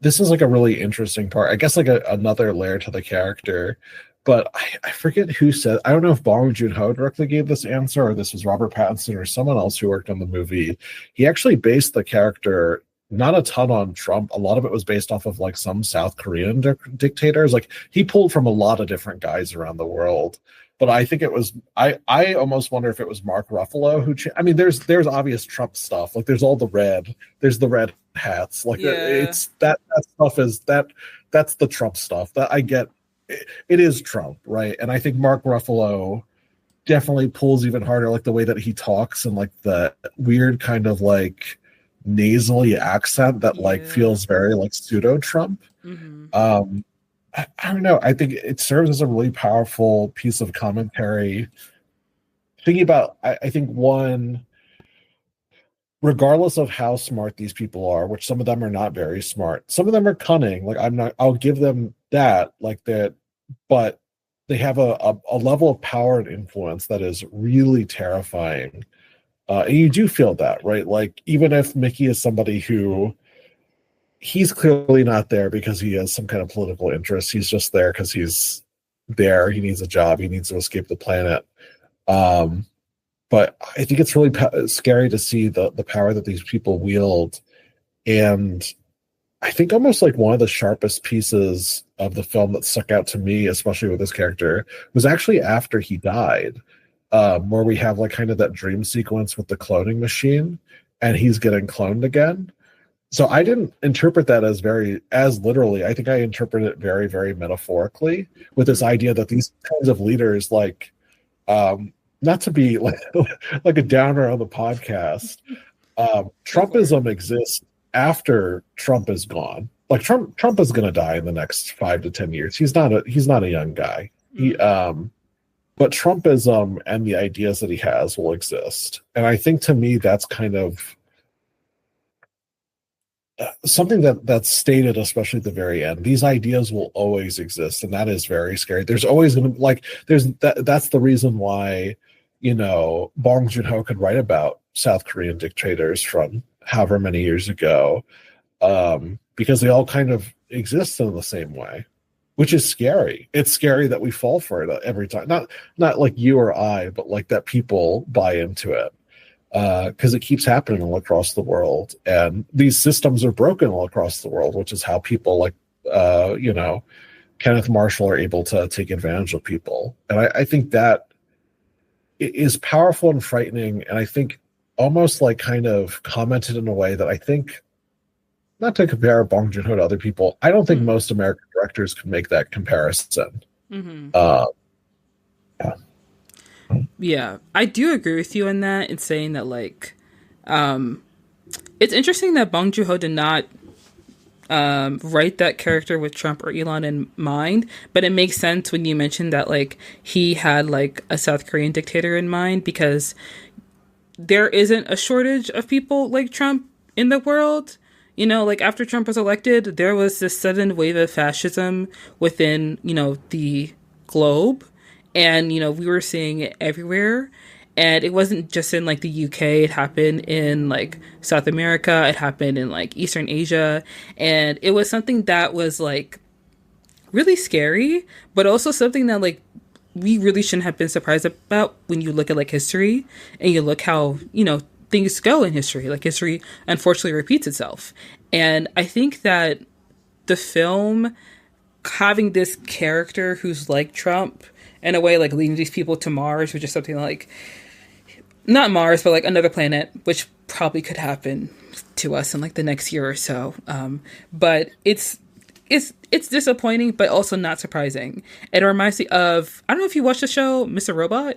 this is like a really interesting part. I guess like another layer to the character. But I forget who said, I don't know if Bong Joon-ho directly gave this answer or this was Robert Pattinson or someone else who worked on the movie. He actually based the character not a ton on Trump. A lot of it was based off of like some South Korean dictators. Like he pulled from a lot of different guys around the world. But I think it was I almost wonder if it was Mark Ruffalo who I mean there's obvious Trump stuff. Like there's all there's the red hats. Like Yeah. it's that stuff is that's the Trump stuff. That I get it is Trump, right? And I think Mark Ruffalo definitely pulls even harder, like the way that he talks and like the weird kind of like nasally accent that like Yeah. feels very like pseudo Trump. Mm-hmm. Um, I don't know. I think it serves as a really powerful piece of commentary. Thinking about, I think one, regardless of how smart these people are, which some of them are not very smart, some of them are cunning. Like I'll give them that, like that, but they have a level of power and influence that is really terrifying. And you do feel that, right? Like even if Mickey is somebody who he's clearly not there because he has some kind of political interest. He's just there because he's there. He needs a job. He needs to escape the planet. Um, but I think it's really scary to see the power that these people wield. And I think almost like one of the sharpest pieces of the film that stuck out to me, especially with this character, was actually after he died, where we have like kind of that dream sequence with the cloning machine and he's getting cloned again. So I didn't interpret that as literally. I think I interpreted it very, very metaphorically, with this idea that these kinds of leaders, like, not to be like like a downer on the podcast, Go for it. Trumpism exists after Trump is gone. Like Trump is going to die in the next 5 to 10 years. He's not a young guy. But Trumpism and the ideas that he has will exist. And I think, to me, that's kind of something that's stated, especially at the very end. These ideas will always exist, and that is very scary. There's always going to, like, that's the reason why, Bong Joon-ho could write about South Korean dictators from however many years ago, because they all kind of exist in the same way, which is scary. It's scary that we fall for it every time. Not like you or I, but like that people buy into it, because it keeps happening all across the world, and these systems are broken all across the world, which is how people like Kenneth Marshall are able to take advantage of people. And I think that is powerful and frightening, and I think almost like kind of commented in a way that I think, not to compare Bong Joon-ho to other people, I don't think most American directors can make that comparison. Yeah. Yeah, I do agree with you on that in saying that, like, it's interesting that Bong Joon-ho did not write that character with Trump or Elon in mind, but it makes sense when you mention that, like, he had, like, a South Korean dictator in mind, because there isn't a shortage of people like Trump in the world. Like, after Trump was elected, there was this sudden wave of fascism within, the globe. And, we were seeing it everywhere. And it wasn't just in, like, the UK. It happened in, like, South America. It happened in, like, Eastern Asia. And it was something that was, like, really scary, but also something that, like, we really shouldn't have been surprised about when you look at, like, history and you look how, things go in history. Like, history unfortunately repeats itself. And I think that the film having this character who's like Trump, in a way, like, leading these people to Mars, which is something like, not Mars, but like another planet, which probably could happen to us in like the next year or so. But it's disappointing, but also not surprising. It reminds me of, I don't know if you watched the show Mr. Robot.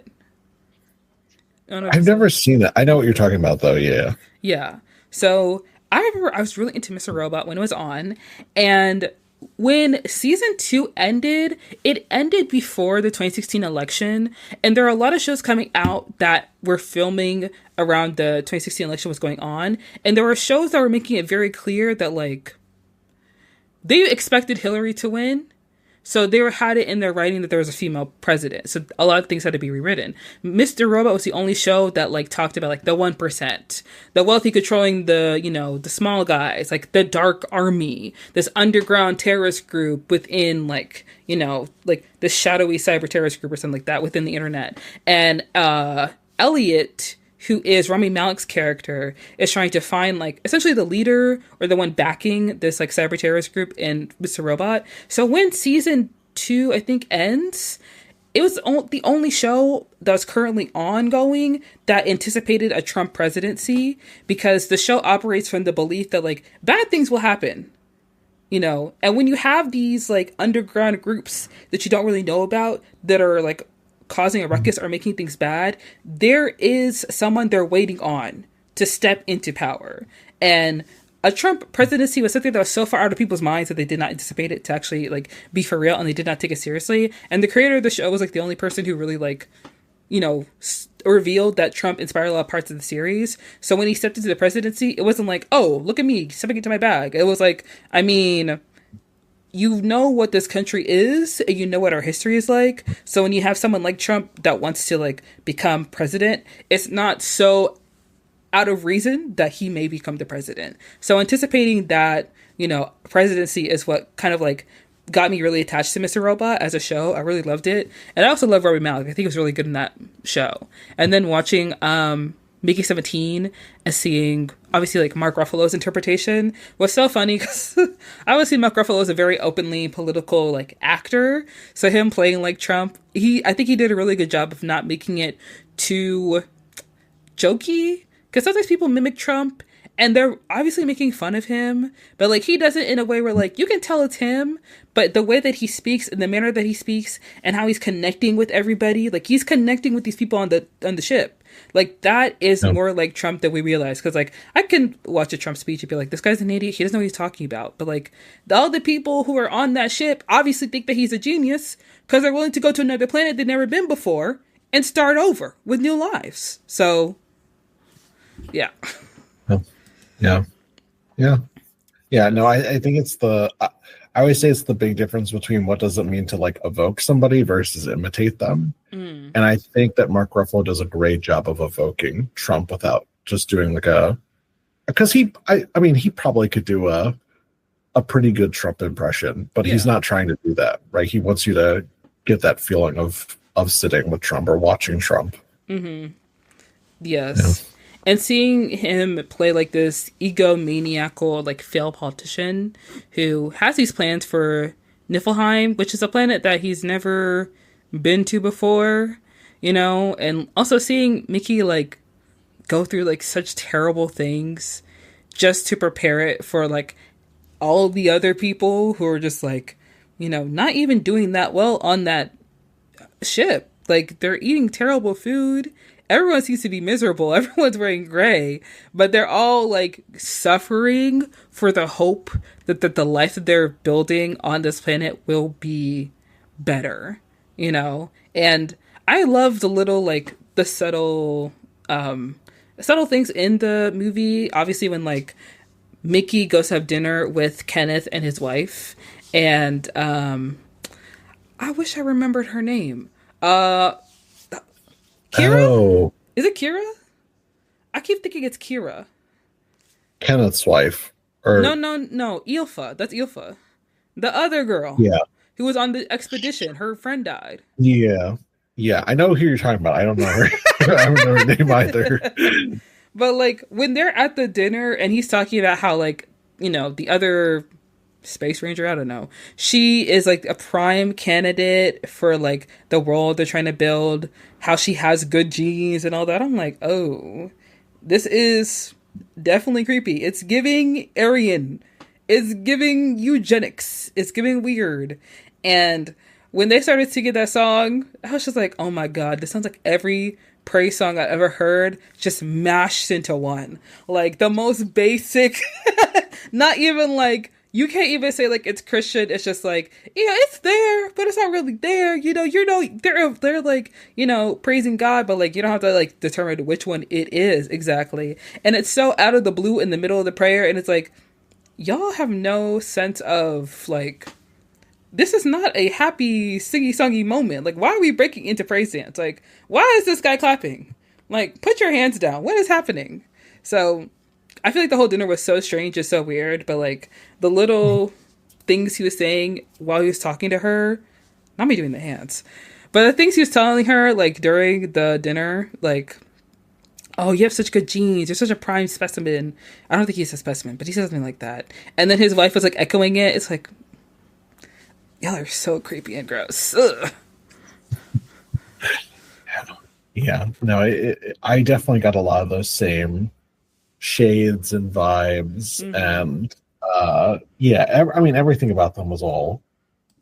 I don't know if I've never seen it. I know what you're talking about, though. Yeah. Yeah. So I remember I was really into Mr. Robot when it was on, and when season 2 ended, it ended before the 2016 election, and there are a lot of shows coming out that were filming around the 2016 election was going on, and there were shows that were making it very clear that, like, they expected Hillary to win. So they had it in their writing that there was a female president. So a lot of things had to be rewritten. Mr. Robot was the only show that, like, talked about, like, the 1%, the wealthy controlling the small guys, like the dark army, this underground terrorist group within, like, like this shadowy cyber terrorist group or something like that within the internet. And Elliot, who is Rami Malek's character, is trying to find, like, essentially the leader or the one backing this, like, cyber terrorist group in Mr. Robot. So when season 2, I think, ends, it was the only show that was currently ongoing that anticipated a Trump presidency, because the show operates from the belief that, like, bad things will happen. And when you have these, like, underground groups that you don't really know about that are, like, causing a ruckus or making things bad, there is someone they're waiting on to step into power. And a Trump presidency was something that was so far out of people's minds that they did not anticipate it to actually, like, be for real, and they did not take it seriously. And the creator of the show was, like, the only person who really, like, revealed that Trump inspired a lot of parts of the series. So when he stepped into the presidency, it wasn't like, oh, look at me stepping into my bag. It was like, I mean, you know what this country is, and you know what our history is like. So when you have someone like Trump that wants to, like, become president, it's not so out of reason that he may become the president. So anticipating that, presidency is what kind of, like, got me really attached to Mr. Robot as a show. I really loved it. And I also love Rami Malek. I think he was really good in that show. And then watching Mickey 17 and seeing, obviously, like, Mark Ruffalo's interpretation was so funny, because I always see Mark Ruffalo as a very openly political, like, actor. So him playing like Trump, I think he did a really good job of not making it too jokey, because sometimes people mimic Trump and they're obviously making fun of him, but like he does it in a way where like you can tell it's him, but the way that he speaks and the manner that he speaks and how he's connecting with everybody, like he's connecting with these people on the ship. Like that is more like Trump than we realize. Because like I can watch a Trump speech and be like, this guy's an idiot. He doesn't know what he's talking about. But like all the people who are on that ship obviously think that he's a genius because they're willing to go to another planet they've never been before and start over with new lives. So, yeah. Yeah. Yeah. Yeah. No, I think it's I always say it's the big difference between what does it mean to like evoke somebody versus imitate them. And I think that Mark Ruffalo does a great job of evoking Trump without just doing like because I mean, he probably could do a pretty good Trump impression, but he's not trying to do that, right? He wants you to get that feeling of sitting with Trump or watching Trump. Mm-hmm. Yes. Yeah. And seeing him play like this egomaniacal, like failed politician who has these plans for Niflheim, which is a planet that he's never been to before, you know, and also seeing Micky like go through like such terrible things just to prepare it for like all the other people who are just like, you know, not even doing that well on that ship. Like they're eating terrible food. Everyone seems to be miserable. Everyone's wearing gray, but they're all like suffering for the hope that the life that they're building on this planet will be better, you know? And I love the little, like the subtle things in the movie. Obviously when like Micky goes to have dinner with Kenneth and his wife, and I wish I remembered her name. Kira? Oh. Is it Kira? I keep thinking it's Kira. Kenneth's wife. Or... No. Ilfa. That's Ilfa. The other girl. Yeah. Who was on the expedition. Her friend died. Yeah. Yeah. I know who you're talking about. I don't know her. I don't know her name either. But like when they're at the dinner and he's talking about how like, you know, the other Space Ranger, I don't know, she is like a prime candidate for like the world they're trying to build, how she has good genes and all that. I'm like, oh, this is definitely creepy. It's giving Aryan, it's giving eugenics, it's giving weird. And when they started singing that song, I was just like, oh my god, this sounds like every praise song I've ever heard just mashed into one. Like the most basic not even like, you can't even say like it's Christian. It's just like, yeah, it's there, but it's not really there. You know, they're like, you know, praising God, but like you don't have to like determine which one it is exactly. And it's so out of the blue in the middle of the prayer, and it's like, y'all have no sense of like, this is not a happy singy-songy moment. Like, why are we breaking into praise dance? Like, why is this guy clapping? Like, put your hands down. What is happening? So I feel like the whole dinner was so strange and so weird, but like the little things he was saying while he was talking to her, not me doing the hands, but the things he was telling her like during the dinner, like, oh, you have such good genes, you're such a prime specimen. I don't think he's a specimen, but he said something like that. And then his wife was like echoing it. It's like, y'all are so creepy and gross. Ugh. Yeah, no, I definitely got a lot of those same shades and vibes, and I mean everything about them was all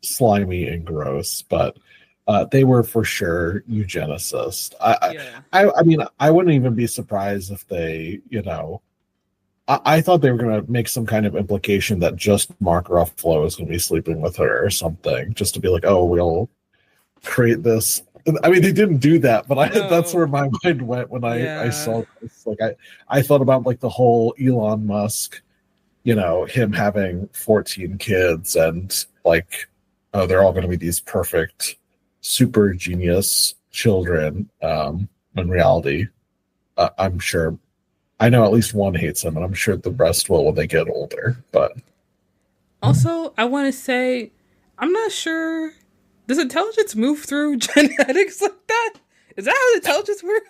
slimy and gross, but they were for sure eugenicist. I mean I wouldn't even be surprised if they, you know, I thought they were going to make some kind of implication that just Mark Ruffalo is going to be sleeping with her or something, just to be like, oh, we'll create this. I mean, they didn't do that, but that's where my mind went when I saw this. Like, I thought about like the whole Elon Musk, you know, him having 14 kids and like, oh, they're all going to be these perfect, super genius children. In reality, I'm sure, I know at least one hates him, and I'm sure the rest will when they get older. But also, I want to say, I'm not sure. Does intelligence move through genetics like that? Is that how intelligence works?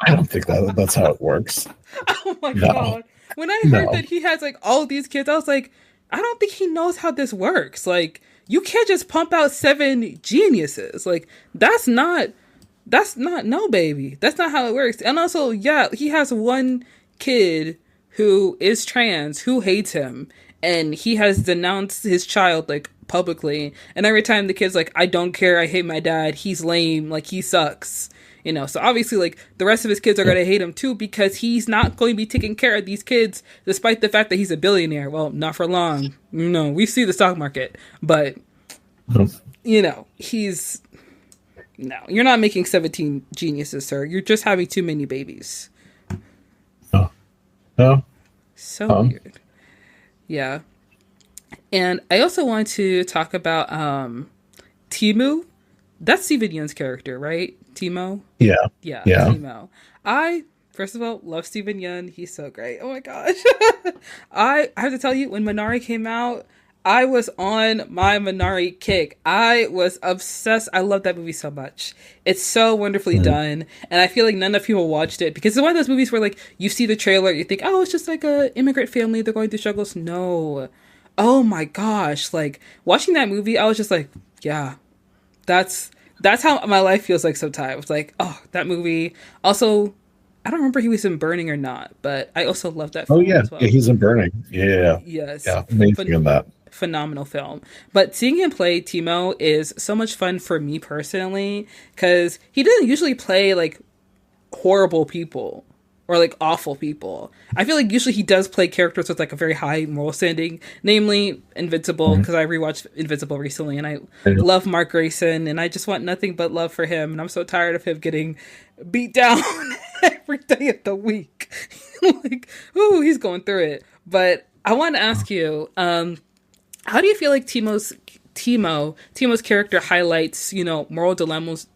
I don't think that's how it works. Oh my god. When I heard that he has like all these kids, I was like, I don't think he knows how this works. Like, you can't just pump out 7 geniuses. Like, that's not, no, baby. That's not how it works. And also, yeah, he has one kid who is trans, who hates him, and he has denounced his child like publicly. And every time the kid's like, I don't care, I hate my dad, he's lame, like he sucks. You know, so obviously, like, the rest of his kids are going to hate him too because he's not going to be taking care of these kids despite the fact that he's a billionaire. Well, not for long. You know, we see the stock market, but, you know, he's. No, you're not making 17 geniuses, sir. You're just having too many babies. Oh. No. So weird. Yeah. And I also want to talk about Timu. That's Steven Yeun's character, right? Timo? Yeah. Yeah, Yeah. Timo. I, first of all, love Steven Yeun. He's so great. Oh my gosh. I have to tell you, when Minari came out, I was on my Minari kick. I was obsessed. I love that movie so much. It's so wonderfully done. And I feel like none of people watched it because it's one of those movies where, like, you see the trailer, you think, oh, it's just like a immigrant family. They're going through struggles. No. Oh my gosh. Like, watching that movie, I was just like, yeah, that's how my life feels like sometimes. Like, oh, that movie. Also, I don't remember if he was in Burning or not, but I also love that film as well. Yeah, he's in Burning. Yeah. Yes. Yeah, amazing in that. Phenomenal film. But seeing him play Timo is so much fun for me personally because he doesn't usually play like horrible people or like awful people. I feel like usually he does play characters with like a very high moral standing, namely Invincible, because I rewatched Invincible recently and I love Mark Grayson and I just want nothing but love for him. And I'm so tired of him getting beat down every day of the week. Like, ooh, he's going through it. But I want to ask you, how do you feel like Timo's character highlights, you know, moral dilemmas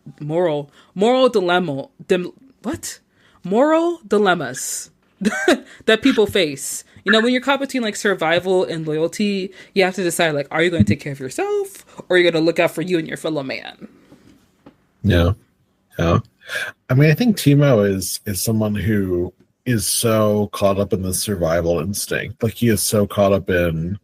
that people face? You know, when you're caught between like survival and loyalty, you have to decide, like, are you going to take care of yourself or are you going to look out for you and your fellow man? Yeah. Yeah. I mean, I think Timo is someone who is so caught up in the survival instinct. Like, he is so caught up in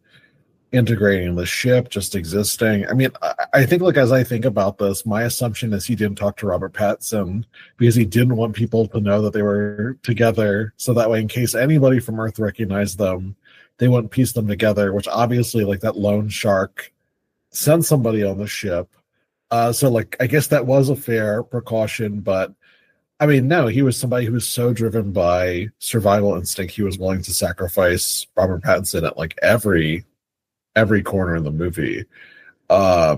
integrating the ship, just existing. I mean, I think, like, as I think about this, my assumption is he didn't talk to Robert Pattinson because he didn't want people to know that they were together, so that way, in case anybody from Earth recognized them, they wouldn't piece them together, which obviously, like, that lone shark sent somebody on the ship. So, like, I guess that was a fair precaution, but I mean, no, he was somebody who was so driven by survival instinct, he was willing to sacrifice Robert Pattinson at, like, every corner in the movie. I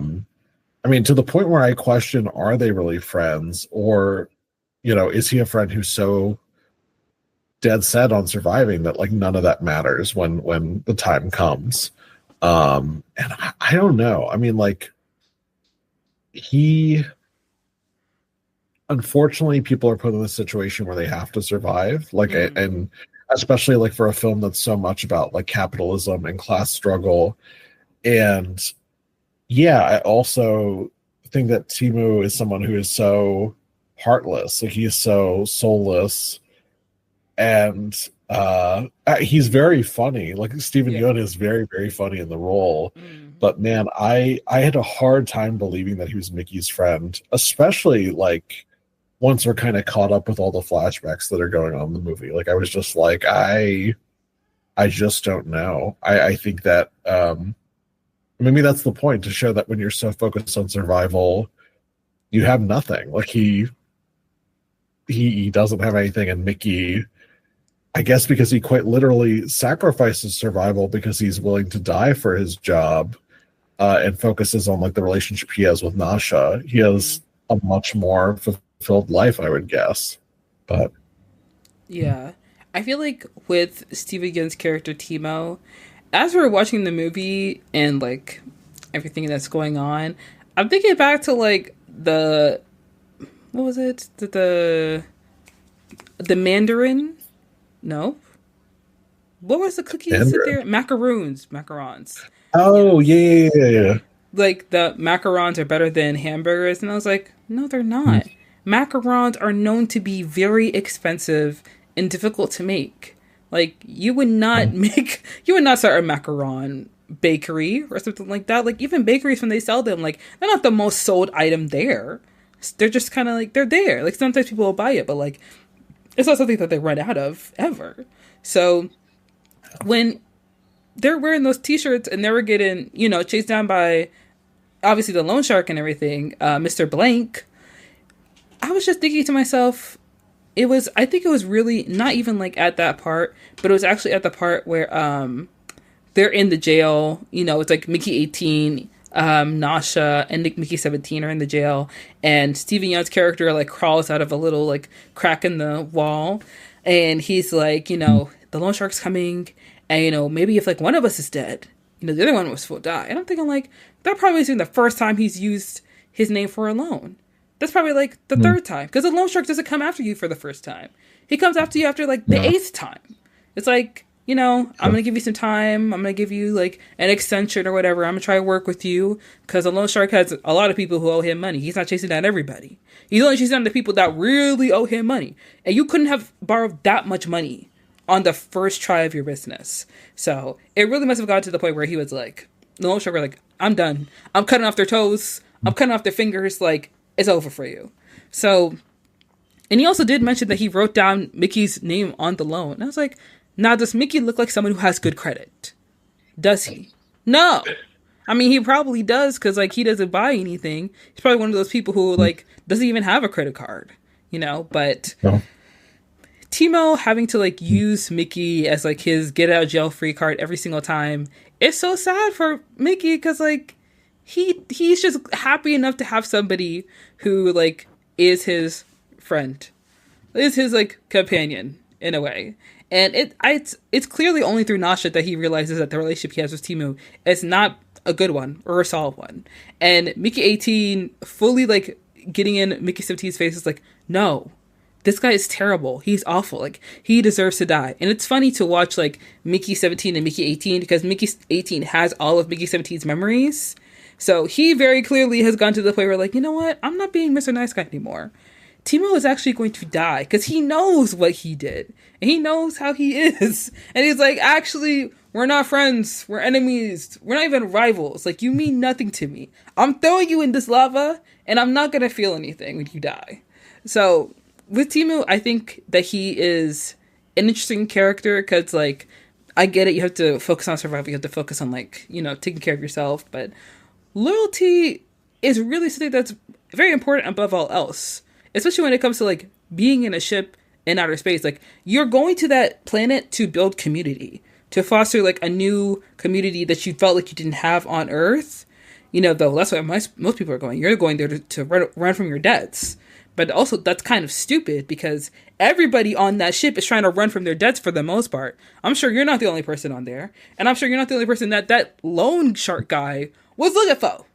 mean, to the point where I question, are they really friends? Or, you know, is he a friend who's so dead set on surviving that, like, none of that matters when the time comes? And I don't know. I mean, like, unfortunately, people are put in a situation where they have to survive. Like, and especially, like, for a film that's so much about, like, capitalism and class struggle. And yeah, I also think that Timo is someone who is so heartless. Like, he's so soulless, and he's very funny. Like, Steven Yeun is very, very funny in the role. But man, I had a hard time believing that he was Micky's friend, especially, like, once we're kind of caught up with all the flashbacks that are going on in the movie. Like, I was just like, I just don't know. I think that maybe that's the point, to show that when you're so focused on survival, you have nothing. Like, he doesn't have anything, and Micky, I guess because he quite literally sacrifices survival because he's willing to die for his job, and focuses on, like, the relationship he has with Nasha. He has a much more fulfilled life, I would guess. But yeah, I feel like with Steven Yeun's character Timo, as we're watching the movie and, like, everything that's going on, I'm thinking back to, like, what was it? The Mandarin? No. What was the cookie that sit there? Macarons. Oh, yeah. Like, the macarons are better than hamburgers, and I was like, no, they're not. Macarons are known to be very expensive and difficult to make. Like, you would not start a macaron bakery or something like that. Like, even bakeries, when they sell them, like, they're not the most sold item there. They're just kind of like, they're there. Like, sometimes people will buy it, but, like, it's not something that they run out of ever. So when they're wearing those t-shirts and they were getting, chased down by obviously the loan shark and everything, Mr. Blank, I was just thinking to myself, I think it was really not even like at that part, but it was actually at the part where they're in the jail. It's like Mickey 18, Nasha, and Mickey 17 are in the jail, and Steven Yeun's character like crawls out of a little like crack in the wall, and he's like, the loan shark's coming, and maybe if like one of us is dead, the other one will die. And I'm thinking like that probably isn't the first time he's used his name for a loan. That's probably like the third time, because the loan shark doesn't come after you for the first time. He comes after you after like the eighth time. It's like, I'm going to give you some time. I'm going to give you like an extension or whatever. I'm going to try to work with you, because the loan shark has a lot of people who owe him money. He's not chasing down everybody. He's only chasing down the people that really owe him money. And you couldn't have borrowed that much money on the first try of your business. So it really must have gotten to the point where he was like, the loan shark was like, I'm done. I'm cutting off their toes. I'm cutting off their fingers. Like, it's over for you. So, and he also did mention that he wrote down Mickey's name on the loan. And I was like, now does Mickey look like someone who has good credit? Does he? No. I mean, he probably does, because like he doesn't buy anything. He's probably one of those people who like doesn't even have a credit card, but no. Timo having to like use Mickey as like his get out of jail free card every single time. It's so sad for Mickey, because like he's just happy enough to have somebody who like is his friend, is his like companion in a way. And it's clearly only through Nasha that he realizes that the relationship he has with Timo is not a good one or a solid one. And Mickey 18 fully like getting in Mickey 17's face is like, no, this guy is terrible. He's awful. Like, he deserves to die. And it's funny to watch like Mickey 17 and Mickey 18, because Mickey 18 has all of Mickey 17's memories. So he very clearly has gone to the point where like, you know what? I'm not being Mr. Nice Guy anymore. Timo is actually going to die, because he knows what he did. And he knows how he is. And he's like, actually, we're not friends. We're enemies. We're not even rivals. Like, you mean nothing to me. I'm throwing you in this lava, and I'm not going to feel anything when you die. So with Timo, I think that he is an interesting character, because like, I get it. You have to focus on survival. You have to focus on like, taking care of yourself. But loyalty is really something that's very important above all else, especially when it comes to like being in a ship in outer space. Like, you're going to that planet to build community, to foster like a new community that you felt like you didn't have on Earth. Though that's why most people are going. You're going there to run from your debts. But also that's kind of stupid, because everybody on that ship is trying to run from their debts for the most part. I'm sure you're not the only person on there. And I'm sure you're not the only person that loan shark guy was looking for.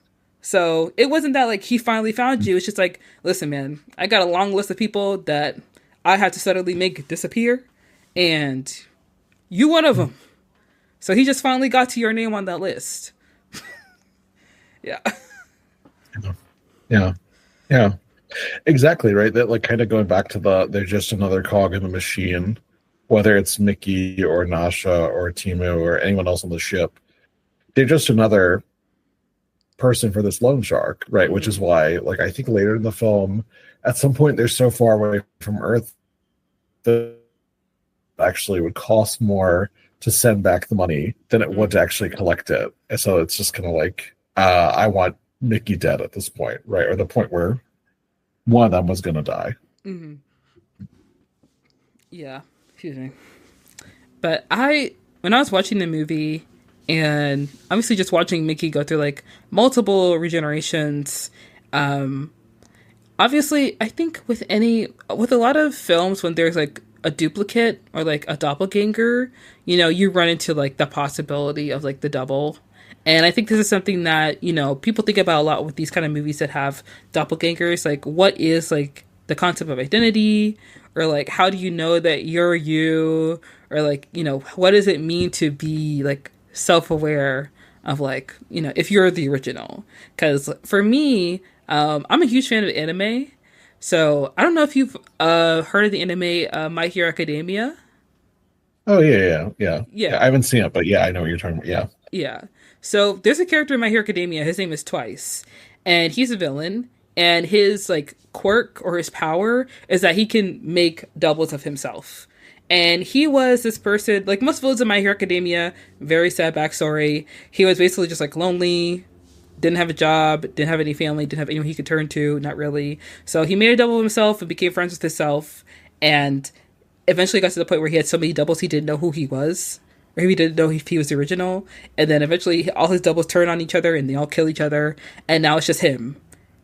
So it wasn't that like he finally found you. It's just like, listen, man, I got a long list of people that I had to suddenly make disappear, and you one of them. So he just finally got to your name on that list. Yeah. Yeah. Exactly, right? That like kind of going back to they're just another cog in the machine, whether it's Mickey or Nasha or Timo or anyone else on the ship. They're just another person for this loan shark, right? Which is why, like, I think later in the film, at some point they're so far away from Earth that it actually would cost more to send back the money than it would to actually collect it. And so it's just kind of like, I want Mickey dead at this point, right? Or the point where one of them was going to die. Mm-hmm. Yeah, excuse me. But when I was watching the movie, and obviously just watching Mickey go through like multiple regenerations, obviously I think with a lot of films, when there's like a duplicate or like a doppelganger, you run into like the possibility of like the double. And I think this is something that, people think about a lot with these kind of movies that have doppelgangers. Like, what is like the concept of identity, or like, how do you know that you're you, or like, what does it mean to be like self-aware of like, if you're the original? Because for me, I'm a huge fan of anime. So I don't know if you've heard of the anime My Hero Academia. Oh yeah. I haven't seen it, but yeah, I know what you're talking about. Yeah. So there's a character in My Hero Academia. His name is Twice, and he's a villain. And his like quirk or his power is that he can make doubles of himself. And he was this person, like most villains in My Hero Academia, very sad backstory. He was basically just like lonely, didn't have a job, didn't have any family, didn't have anyone he could turn to, not really. So he made a double of himself and became friends with himself, and eventually got to the point where he had so many doubles he didn't know who he was, or he didn't know if he was the original. And then eventually all his doubles turn on each other and they all kill each other, and now it's just him.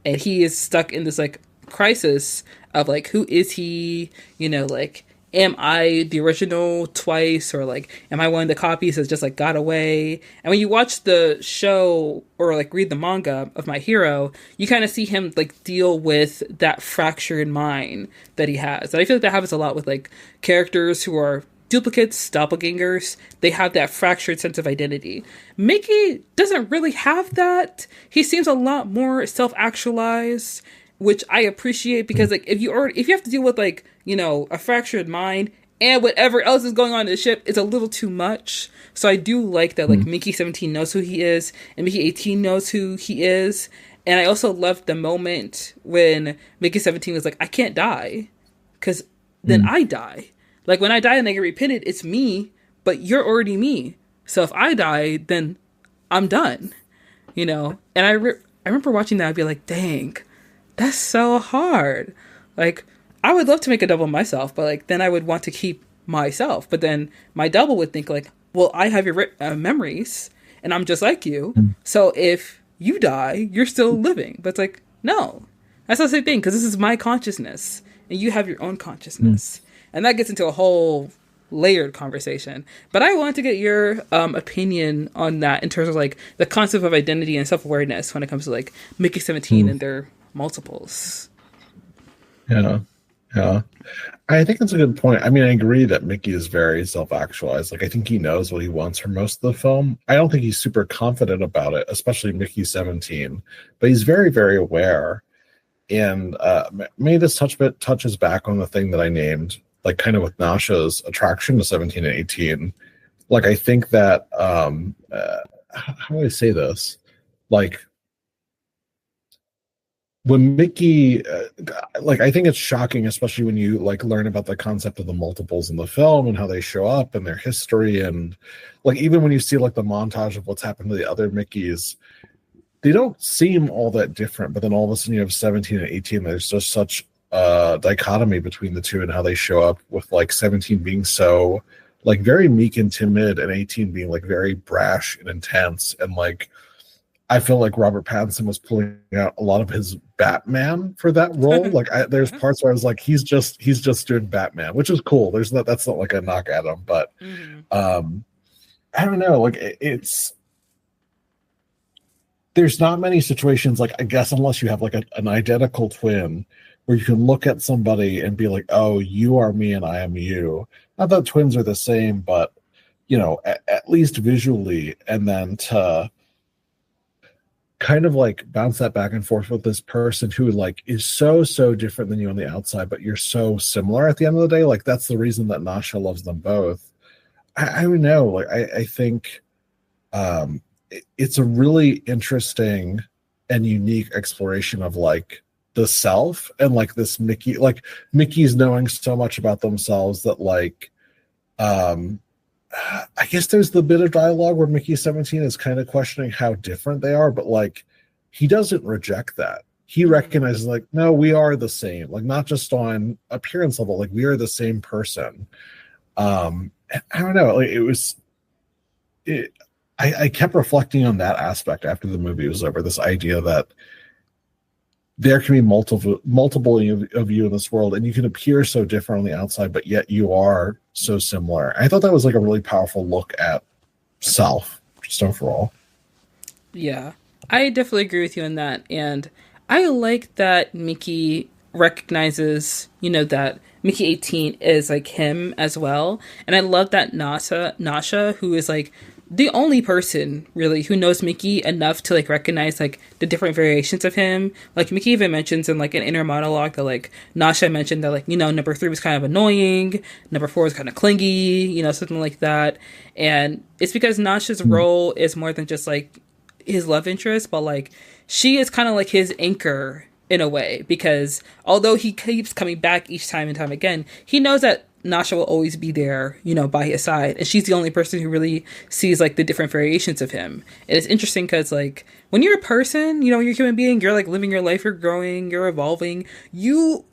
And he is stuck in this like crisis of like, who is he? You know, like, am I the original twice, or like am I one of the copies that just like got away? And when you watch the show or like read the manga of My Hero, you kind of see him like deal with that fractured mind that he has. And I feel like that happens a lot with like characters who are duplicates, doppelgangers. They have that fractured sense of identity. Mickey doesn't really have that. He seems a lot more self-actualized, which I appreciate, because like if you have to deal with like, you know, a fractured mind and whatever else is going on in the ship, it's a little too much. So I do like that like Mickey 17 knows who he is and Mickey 18 knows who he is. And I also loved the moment when Mickey 17 was like, I can't die, because then I die. Like when I die and I get repented, it's me, but you're already me. So if I die, then I'm done, you know? And I remember watching that, I'd be like, dang, that's so hard. Like, I would love to make a double myself, but like then I would want to keep myself. But then my double would think like, well, I have your memories and I'm just like you. So if you die, you're still living. But it's like, no, that's not the same thing, because this is my consciousness and you have your own consciousness. And that gets into a whole layered conversation. But I wanted to get your opinion on that in terms of like the concept of identity and self-awareness when it comes to like Mickey 17 and their multiples. Yeah. Yeah. I think that's a good point. I mean, I agree that Mickey is very self-actualized. Like, I think he knows what he wants for most of the film. I don't think he's super confident about it, especially Mickey 17, but he's very, very aware. And maybe this touches back on the thing that I named, like kind of with Nasha's attraction to 17 and 18. Like, I think that, how do I say this? Like, when Mickey, like, I think it's shocking, especially when you like learn about the concept of the multiples in the film and how they show up and their history. And like, even when you see like the montage of what's happened to the other Mickeys, they don't seem all that different. But then all of a sudden you have 17 and 18. There's just such a dichotomy between the two and how they show up, with like 17 being so like very meek and timid, and 18 being like very brash and intense. And like, I feel like Robert Pattinson was pulling out a lot of his Batman for that role. Like, there's parts where I was like, he's just doing Batman, which is cool. That's not like a knock at him, but I don't know. Like, there's not many situations, like, I guess, unless you have like an identical twin, where you can look at somebody and be like, oh, you are me and I am you. Not that twins are the same, but you know, at least visually, and then to kind of like bounce that back and forth with this person who like is so different than you on the outside, but you're so similar at the end of the day. Like, that's the reason that Nasha loves them both. I don't know. Like, I think it's a really interesting and unique exploration of like the self, and like this Mickey, like Mickey's knowing so much about themselves that like, I guess there's the bit of dialogue where Mickey 17 is kind of questioning how different they are, but like, he doesn't reject that. He recognizes like, no, we are the same, like not just on appearance level, like we are the same person. I don't know. Like, I kept reflecting on that aspect after the movie was over, this idea that there can be multiple of you in this world, and you can appear so different on the outside, but yet you are so similar. I thought that was like a really powerful look at self, just overall. Yeah, I definitely agree with you on that. And I like that Mickey recognizes, you know, that Mickey 18 is like him as well. And I love that Nasha, who is like the only person really who knows Mickey enough to like recognize like the different variations of him. Like, Mickey even mentions in like an inner monologue that like Nasha mentioned that like, you know, number 3 was kind of annoying, number 4 was kind of clingy, you know, something like that. And it's because Nasha's role is more than just like his love interest, but like she is kind of like his anchor in a way, because although he keeps coming back each time and time again, he knows that Nasha will always be there, by his side. And she's the only person who really sees like the different variations of him. And it's interesting because like when you're a person, you're a human being, you're like living your life, you're growing, you're evolving, you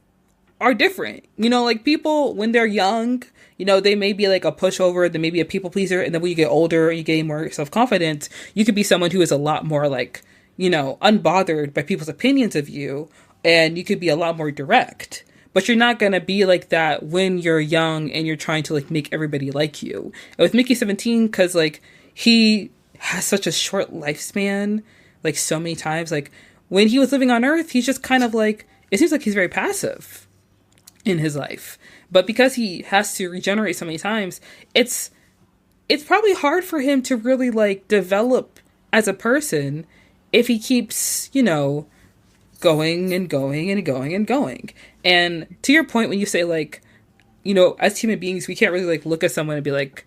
are different. Like people when they're young, they may be like a pushover, they may be a people pleaser, and then when you get older and you gain more self-confidence, you could be someone who is a lot more like, unbothered by people's opinions of you, and you could be a lot more direct. But you're not going to be like that when you're young and you're trying to like make everybody like you. And with Mickey 17, because like he has such a short lifespan, like so many times, like when he was living on Earth, he's just kind of like, it seems like he's very passive in his life. But because he has to regenerate so many times, it's probably hard for him to really like develop as a person if he keeps, going and going and going and going. And to your point, when you say like, as human beings, we can't really like look at someone and be like,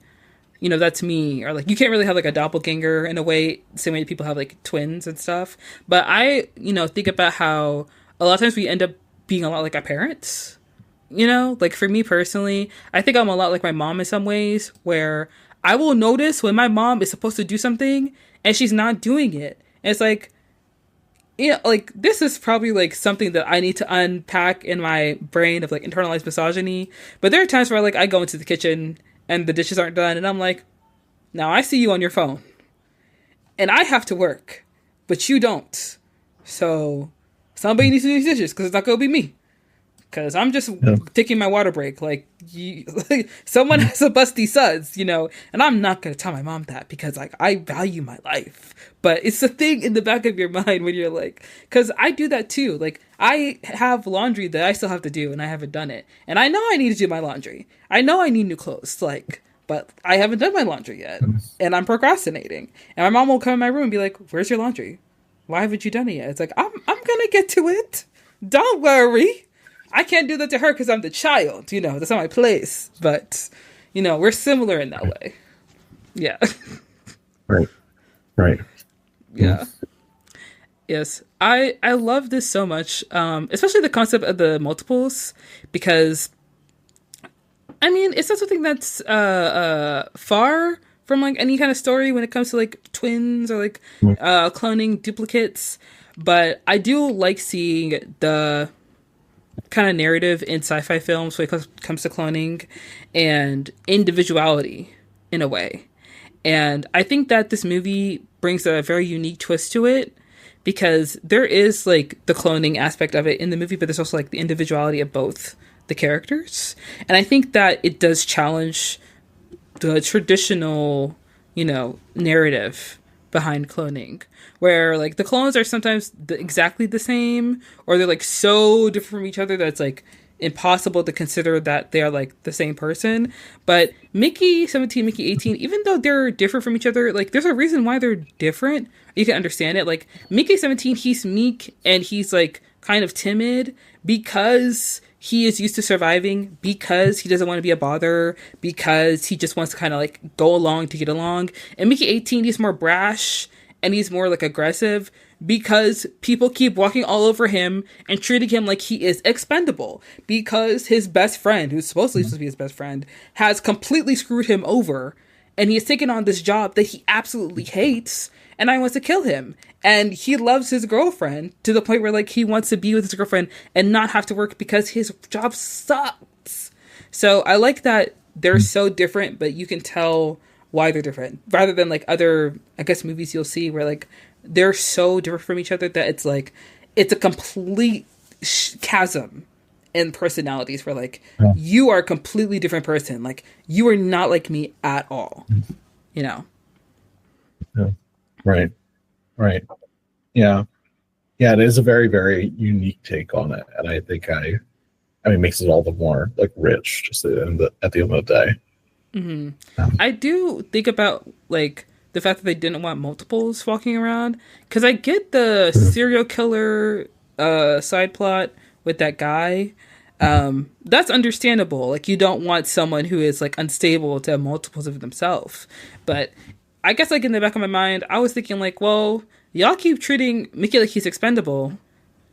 that's me, or like you can't really have like a doppelganger in a way, same way people have like twins and stuff. But I, think about how a lot of times we end up being a lot like our parents. Like for me personally, I think I'm a lot like my mom in some ways, where I will notice when my mom is supposed to do something and she's not doing it. And it's like, like this is probably like something that I need to unpack in my brain of like internalized misogyny. But there are times where like I go into the kitchen and the dishes aren't done and I'm like, now I see you on your phone and I have to work, but you don't. So somebody needs to do these dishes because it's not going to be me. Because I'm just taking my water break. Like, someone has to bust these suds, and I'm not going to tell my mom that because, like, I value my life. But it's the thing in the back of your mind when you're like, because I do that too. Like, I have laundry that I still have to do and I haven't done it. And I know I need to do my laundry. I know I need new clothes, but I haven't done my laundry yet. And I'm procrastinating. And my mom will come in my room and be like, where's your laundry? Why haven't you done it yet? It's like, I'm going to get to it. Don't worry. I can't do that to her because I'm the child, that's not my place. But, we're similar in that way. Yeah. Right. Yeah. Yes. I love this so much, especially the concept of the multiples, because, I mean, it's not something that's far from, like, any kind of story when it comes to, like, twins or, like, cloning duplicates. But I do like seeing the kind of narrative in sci-fi films when it comes to cloning and individuality in a way. And I think that this movie brings a very unique twist to it because there is like the cloning aspect of it in the movie, but there's also like the individuality of both the characters. And I think that it does challenge the traditional, narrative behind cloning, where like the clones are sometimes exactly the same, or they're like so different from each other that it's like impossible to consider that they are like the same person. But Mickey 17, Mickey 18, even though they're different from each other, like there's a reason why they're different. You can understand it. Like Mickey 17, he's meek and he's like kind of timid because he is used to surviving, because he doesn't want to be a bother, because he just wants to kind of like go along to get along. And Mickey 18, he's more brash and he's more like aggressive because people keep walking all over him and treating him like he is expendable, because his best friend, who's supposed to be his best friend, has completely screwed him over, and he has taken on this job that he absolutely hates, and I wants to kill him. And he loves his girlfriend to the point where like he wants to be with his girlfriend and not have to work because his job sucks. So I like that they're so different, but you can tell why they're different, rather than like other, I guess, movies you'll see where like they're so different from each other that it's like it's a complete chasm in personalities where like you are a completely different person. Like you are not like me at all, Yeah. Right. Yeah. It is a very, very unique take on it, and I think I mean, it makes it all the more like rich just at the end of the day. Mm-hmm. I do think about like the fact that they didn't want multiples walking around, because I get the serial killer side plot with that guy. That's understandable. Like you don't want someone who is like unstable to have multiples of themselves. But I guess like in the back of my mind, I was thinking like, well, y'all keep treating Mickey like he's expendable.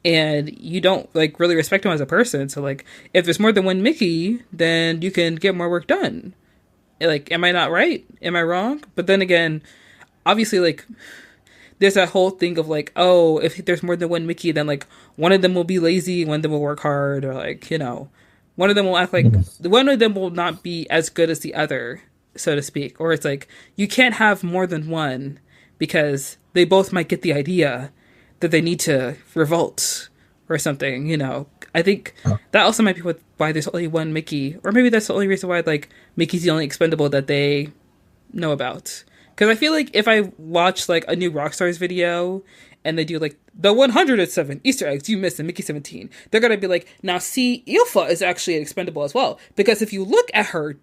and you don't like really respect him as a person. So like, if there's more than one Mickey, then you can get more work done. Like, am I not right? Am I wrong? But then again, obviously, like, there's that whole thing of like, oh, if there's more than one Mickey, then like one of them will be lazy, one of them will work hard, or like, one of them will act like one of them will not be as good as the other, so to speak. Or it's like you can't have more than one because they both might get the idea that they need to revolt or something. I think that also might be why there's only one Mickey, or maybe that's the only reason why like Mickey's the only expendable that they know about. Because I feel like if I watch like a new Rockstars video and they do like the 107 Easter eggs you missed in Mickey 17, they're gonna be like, now see, Ilfa is actually expendable as well, because if you look at her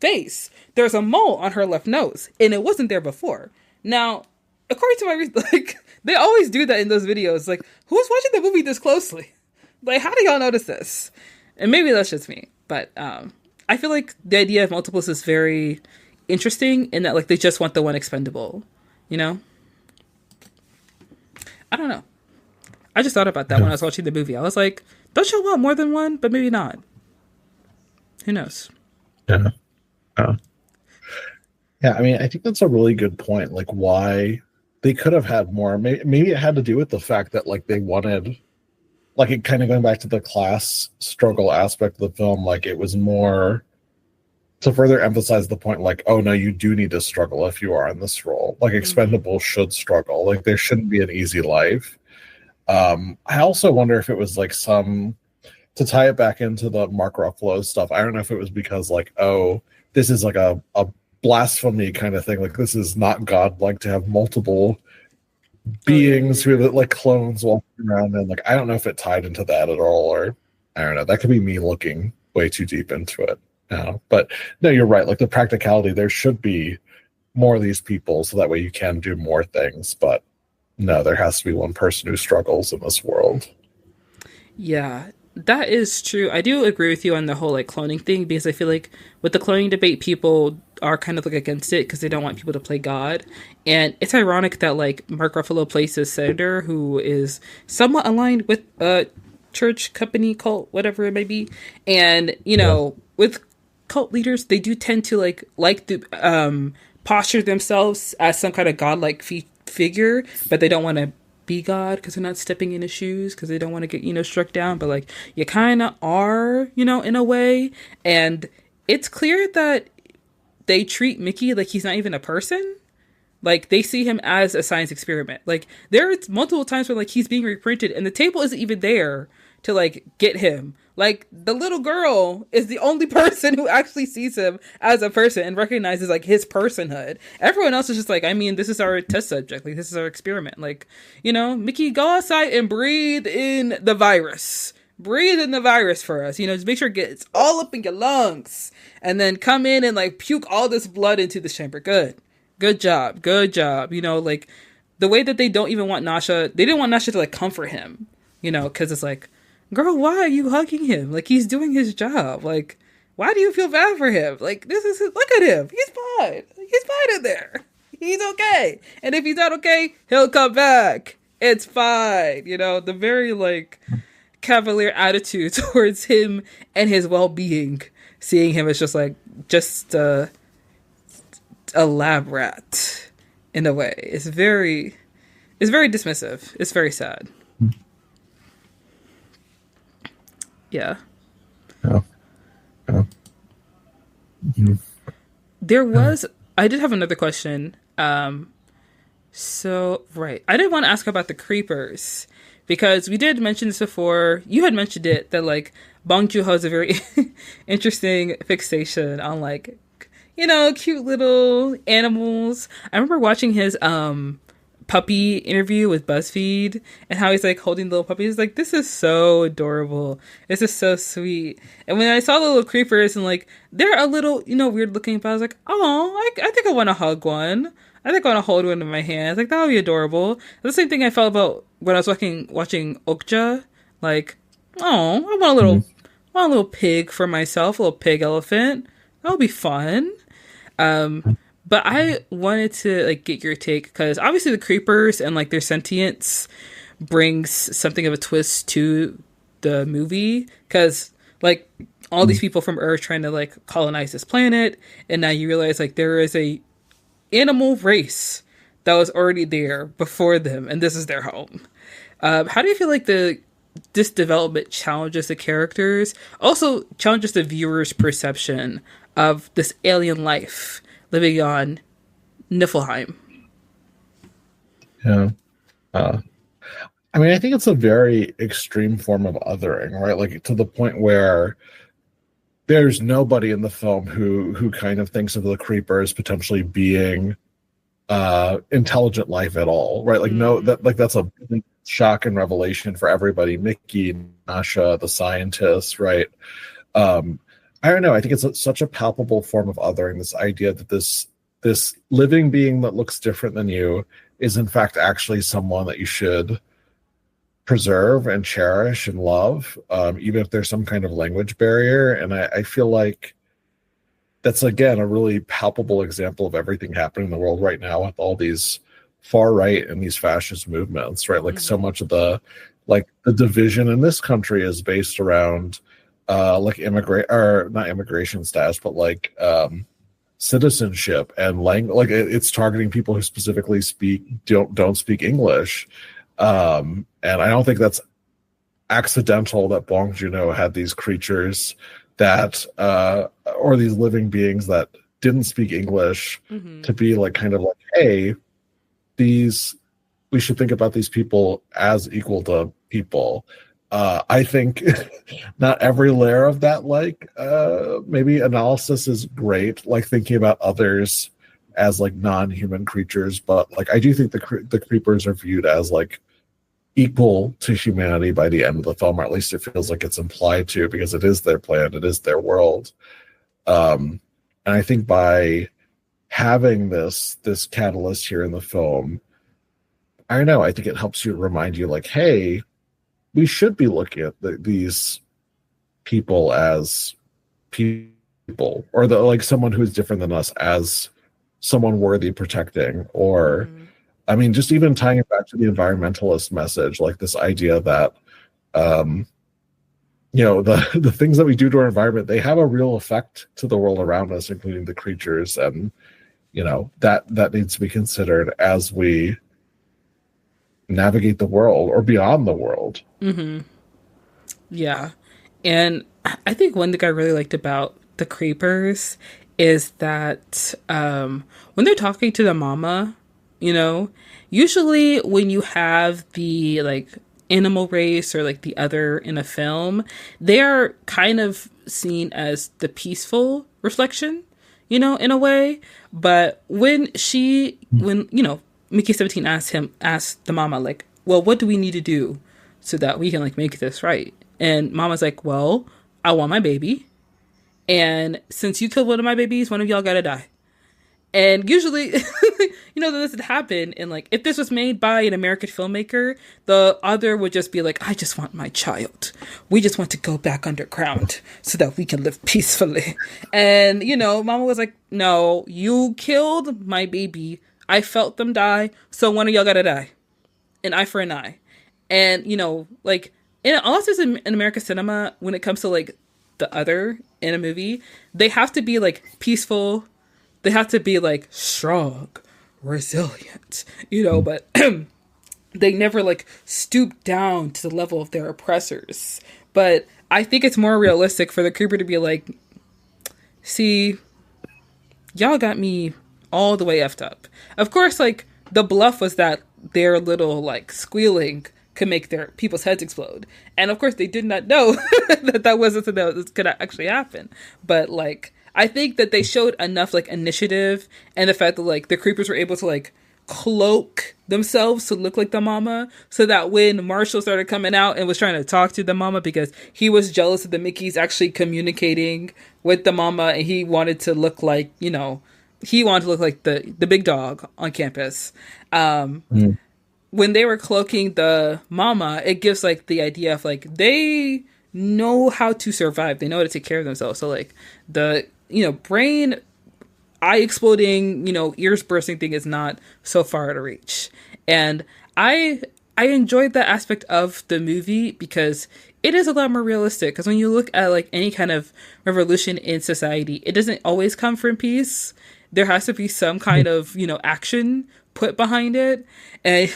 face, there's a mole on her left nose, and it wasn't there before. Now, according to my like, they always do that in those videos. Like, who's watching the movie this closely? Like, how do y'all notice this? And maybe that's just me, but I feel like the idea of multiples is very interesting in that like they just want the one expendable, you know? I don't know. I just thought about that when I was watching the movie. I was like, don't you want more than one? But maybe not. Who knows? Yeah. Yeah, I mean, I think that's a really good point. Like, why they could have had more. Maybe it had to do with the fact that like they wanted, like, it kind of going back to the class struggle aspect of the film. Like, it was more to further emphasize the point, like, oh no, you do need to struggle if you are in this role. Like, expendable should struggle. Like, there shouldn't be an easy life. I also wonder if it was like to tie it back into the Mark Ruffalo stuff. I don't know if it was because like, oh, this is like a blasphemy kind of thing. Like, this is not godlike to have multiple beings who are like clones walking around, and like, I don't know if it tied into that at all, or I don't know. That could be me looking way too deep into it. But no, you're right. Like, the practicality, there should be more of these people so that way you can do more things. But no, there has to be one person who struggles in this world. Yeah, that is true. I do agree with you on the whole like cloning thing, because I feel like with the cloning debate, people are kind of like against it because they don't want people to play God. And it's ironic that like Mark Ruffalo plays this senator who is somewhat aligned with a church, company, cult, whatever it may be. And with cult leaders, they do tend to like to posture themselves as some kind of godlike figure, but they don't want to be God because they're not stepping in his shoes, because they don't want to get struck down. But like, you kind of are, in a way. And it's clear that they treat Mickey like he's not even a person. Like, they see him as a science experiment. Like, there's multiple times where like he's being reprinted and the table isn't even there to like get him. Like, the little girl is the only person who actually sees him as a person and recognizes like his personhood. Everyone else is just like, I mean, this is our test subject. Like, this is our experiment. Like, Mickey, go outside and breathe in the virus. Breathe in the virus for us. Just make sure it gets all up in your lungs. And then come in and like puke all this blood into this chamber. Good. Good job. Good job. Like, the way that they don't even want Nasha, they didn't want Nasha to like comfort him, because it's like, girl, why are you hugging him? Like, he's doing his job. Like, why do you feel bad for him? Like, look at him. He's fine. He's fine in there. He's okay. And if he's not okay, he'll come back. It's fine. The very, like, cavalier attitude towards him and his well-being. Seeing him as just a lab rat, in a way. It's very dismissive. It's very sad. Yeah. Oh. Mm-hmm. I did have another question. So, right. I did want to ask about the creepers, because we did mention this before. You had mentioned it, that like Bong Joon-ho has a very interesting fixation on like, cute little animals. I remember watching his puppy interview with BuzzFeed, and how he's like holding the little puppy. He's like, this is so adorable. This is so sweet. And when I saw the little creepers, and like, they're a little, weird looking, but I was like, oh, I think I want to hug one. I think I want to hold one in my hands. Like, that would be adorable. The same thing I felt about when I was watching Okja. Like, oh, I want a little pig for myself, a little pig elephant. That would be fun. But I wanted to like get your take, because obviously the creepers and like their sentience brings something of a twist to the movie, because like all these people from Earth trying to like colonize this planet, and now you realize like there is a animal race that was already there before them, and this is their home. How do you feel like this development challenges the characters, also challenges the viewer's perception of this alien life living on Niflheim? Yeah. Uh, I mean, I think it's a very extreme form of othering, right? Like to the point where there's nobody in the film who kind of thinks of the creeper as potentially being intelligent life at all, right? Like no, that's a big shock and revelation for everybody. Micky, Nasha, the scientist, right? I don't know. I think it's such a palpable form of othering. This idea that this living being that looks different than you is in fact actually someone that you should preserve and cherish and love, even if there's some kind of language barrier. And I feel like that's, again, a really palpable example of everything happening in the world right now with all these far right and these fascist movements, right? Like so much of the division in this country is based around like not immigration status, but like citizenship and language. Like it's targeting people who specifically don't speak English. And I don't think that's accidental that Bong Joon-ho had these creatures that or these living beings that didn't speak English to be like kind of like, hey, we should think about these people as equal to people. I think not every layer of that maybe analysis is great, like thinking about others as like non-human creatures, but like I do think the creepers are viewed as like equal to humanity by the end of the film, or at least it feels like it's implied to, because it is their planet, it is their world. And I think by having this catalyst here in the film, I don't know, I think it helps you remind you like, hey, we should be looking at these people as people, or like someone who's different than us as someone worthy protecting, or I mean, just even tying it back to the environmentalist message, like this idea that, the things that we do to our environment, they have a real effect to the world around us, including the creatures. And, that needs to be considered as we navigate the world or beyond the world. Yeah. And I think one thing I really liked about the creepers is that when they're talking to the mama, usually when you have the like animal race or like the other in a film, they are kind of seen as the peaceful reflection, in a way. But when Mickey 17 asked the mama, like, well, what do we need to do so that we can like make this right? And mama's like, well, I want my baby. And since you killed one of my babies, one of y'all gotta die. And usually, that this would happen. And like, if this was made by an American filmmaker, the other would just be like, I just want my child. We just want to go back underground so that we can live peacefully. And, mama was like, no, you killed my baby. I felt them die. So one of y'all gotta die. An eye for an eye. And, like, also in American cinema, when it comes to like the other in a movie, they have to be like peaceful. They have to be like strong, resilient, but they never like stoop down to the level of their oppressors. But I think it's more realistic for the creeper to be like, see, y'all got me all the way effed up. Of course, like the bluff was that their little like squealing could make their people's heads explode. And of course they did not know that wasn't something that was could actually happen. But like, I think that they showed enough like initiative, and the fact that like the creepers were able to like cloak themselves to look like the mama, so that when Marshall started coming out and was trying to talk to the mama because he was jealous of the Mickey's actually communicating with the mama, and he wanted to look like, the big dog on campus. When they were cloaking the mama, it gives like the idea of like they know how to survive. They know how to take care of themselves. So like the brain, eye exploding, ears bursting thing is not so far out of reach. And I I enjoyed that aspect of the movie because it is a lot more realistic. Because when you look at like any kind of revolution in society, it doesn't always come from peace. There has to be some kind of, action put behind it. And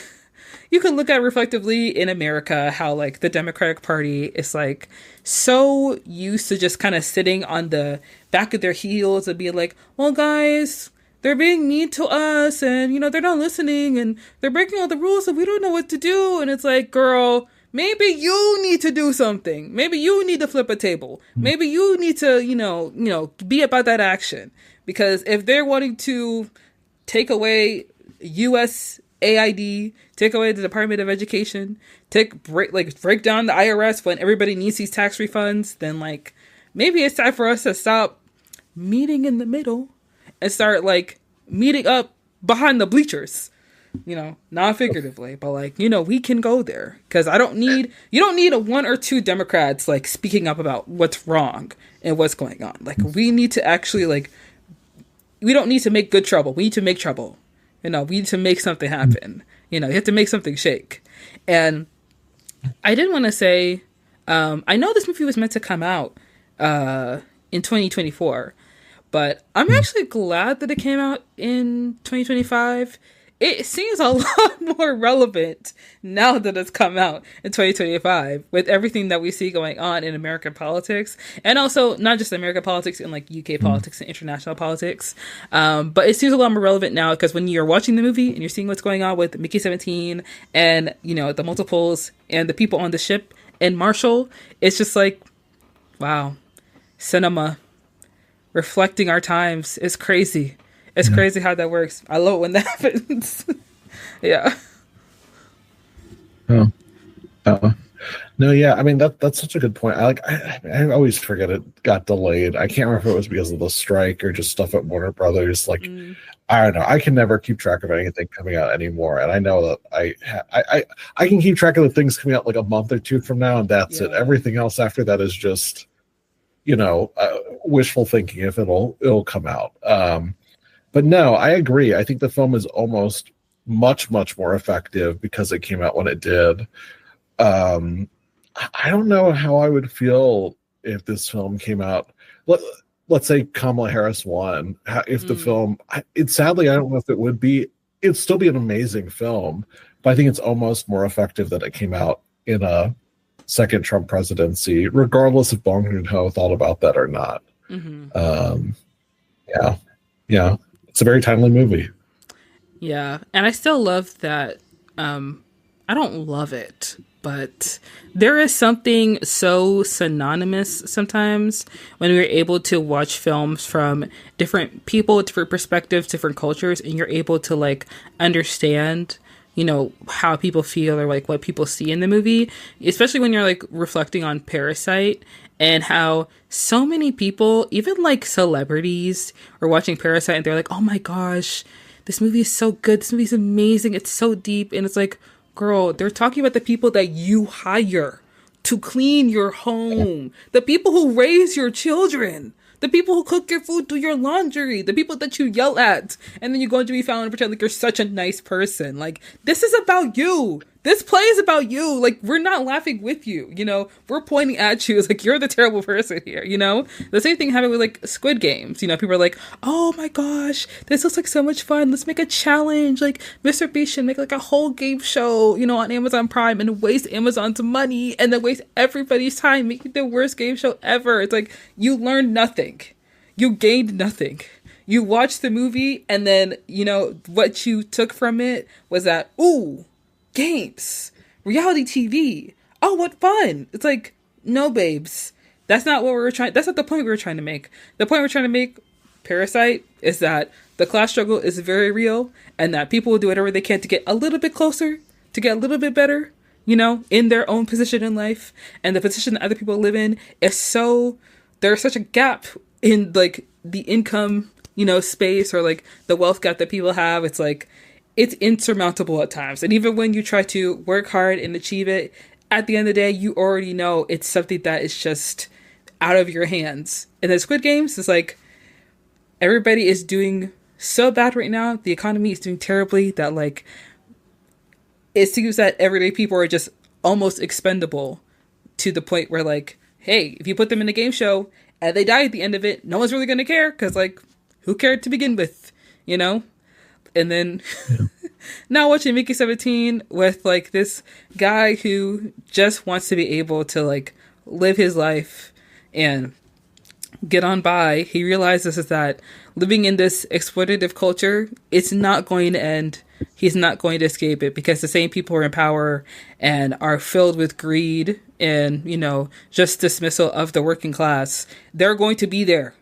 you can look at reflectively in America how like the Democratic Party is like so used to just kind of sitting on the back of their heels and being like, well, guys, they're being mean to us and they're not listening and they're breaking all the rules and we don't know what to do. And it's like, girl, maybe you need to do something. Maybe you need to flip a table. Maybe you need to, be about that action. Because if they're wanting to take away USAID, take away the Department of Education, break down the IRS when everybody needs these tax refunds, then like maybe it's time for us to stop meeting in the middle and start like meeting up behind the bleachers, not figuratively, but like, we can go there. Cause you don't need a one or two Democrats like speaking up about what's wrong and what's going on. Like we need to actually like, we don't need to make good trouble. We need to make trouble. We need to make something happen. You have to make something shake. And I did want to say, I know this movie was meant to come out in 2024, but I'm actually glad that it came out in 2025. It seems a lot more relevant now that it's come out in 2025 with everything that we see going on in American politics, and also not just American politics and like UK politics and international politics. But it seems a lot more relevant now because when you're watching the movie and you're seeing what's going on with Mickey 17 and the multiples and the people on the ship and Marshall, it's just like, wow, cinema reflecting our times is crazy. It's crazy how that works. I love it when that happens. Yeah. Oh. No, yeah. I mean, that's such a good point. I always forget it got delayed. I can't remember if it was because of the strike or just stuff at Warner Brothers. Like, I don't know. I can never keep track of anything coming out anymore. And I know that I can keep track of the things coming out like a month or two from now, and that's it. Everything else after that is just, wishful thinking if it'll come out. But no, I agree. I think the film is almost much, much more effective because it came out when it did. I don't know how I would feel if this film came out. Let's say Kamala Harris won. If the film, sadly, I don't know if it would be. It'd still be an amazing film, but I think it's almost more effective that it came out in a second Trump presidency, regardless if Bong Joon-ho thought about that or not. Yeah. It's a very timely movie. Yeah. And I still love that. I don't love it, but there is something so synonymous sometimes when we're able to watch films from different people, different perspectives, different cultures, and you're able to like understand, how people feel or like what people see in the movie, especially when you're like reflecting on Parasite and how so many people, even like celebrities, are watching Parasite and they're like, oh my gosh, this movie is so good. This movie is amazing. It's so deep. And it's like, girl, they're talking about the people that you hire to clean your home, the people who raise your children, the people who cook your food, do your laundry, the people that you yell at, and then you go into be found and pretend like you're such a nice person. Like, this is about you. This play is about you. Like, we're not laughing with you, We're pointing at you. It's like, you're the terrible person here, The same thing happened with, like, Squid Games. People are like, oh my gosh, this looks like so much fun. Let's make a challenge. Like, Mr. Beast should make, like, a whole game show, on Amazon Prime and waste Amazon's money and then waste everybody's time making the worst game show ever. It's like, you learned nothing. You gained nothing. You watched the movie and then, what you took from it was that, ooh, games, reality TV. Oh, what fun. It's like, no, babes. That's not the point we were trying to make. The point we're trying to make, Parasite, is that the class struggle is very real and that people will do whatever they can to get a little bit closer, to get a little bit better, in their own position in life. And the position that other people live in is there's such a gap in like the income, space or like the wealth gap that people have. It's like, it's insurmountable at times. And even when you try to work hard and achieve it, at the end of the day, you already know it's something that is just out of your hands. And then Squid Games is like, everybody is doing so bad right now. The economy is doing terribly that like, it seems that everyday people are just almost expendable to the point where, like, hey, if you put them in a game show and they die at the end of it, no one's really going to care because, like, who cared to begin with, you know? And then now watching Mickey 17 with, like, this guy who just wants to be able to, like, live his life and get on by, he realizes is that living in this exploitative culture, it's not going to end. He's not going to escape it because the same people are in power and are filled with greed and, you know, just dismissal of the working class. They're going to be there.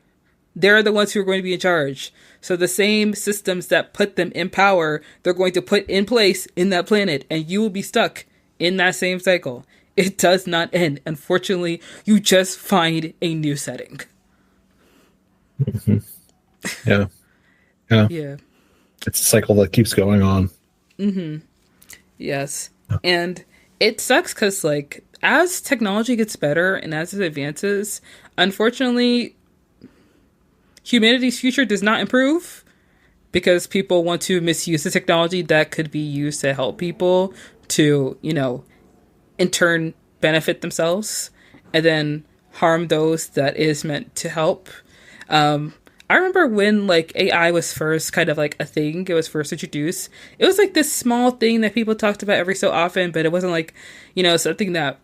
They're the ones who are going to be in charge. So the same systems that put them in power, they're going to put in place in that planet, and you will be stuck in that same cycle. It does not end. Unfortunately, you just find a new setting. Mm-hmm. Yeah. Yeah. Yeah. It's a cycle that keeps going on. Mm-hmm. Yes. And it sucks because, like, as technology gets better and as it advances, unfortunately, humanity's future does not improve because people want to misuse the technology that could be used to help people to, you know, in turn benefit themselves and then harm those that is meant to help. I remember when, like, AI was first kind of like a thing, it was first introduced. It was like this small thing that people talked about every so often, but it wasn't like, you know, something that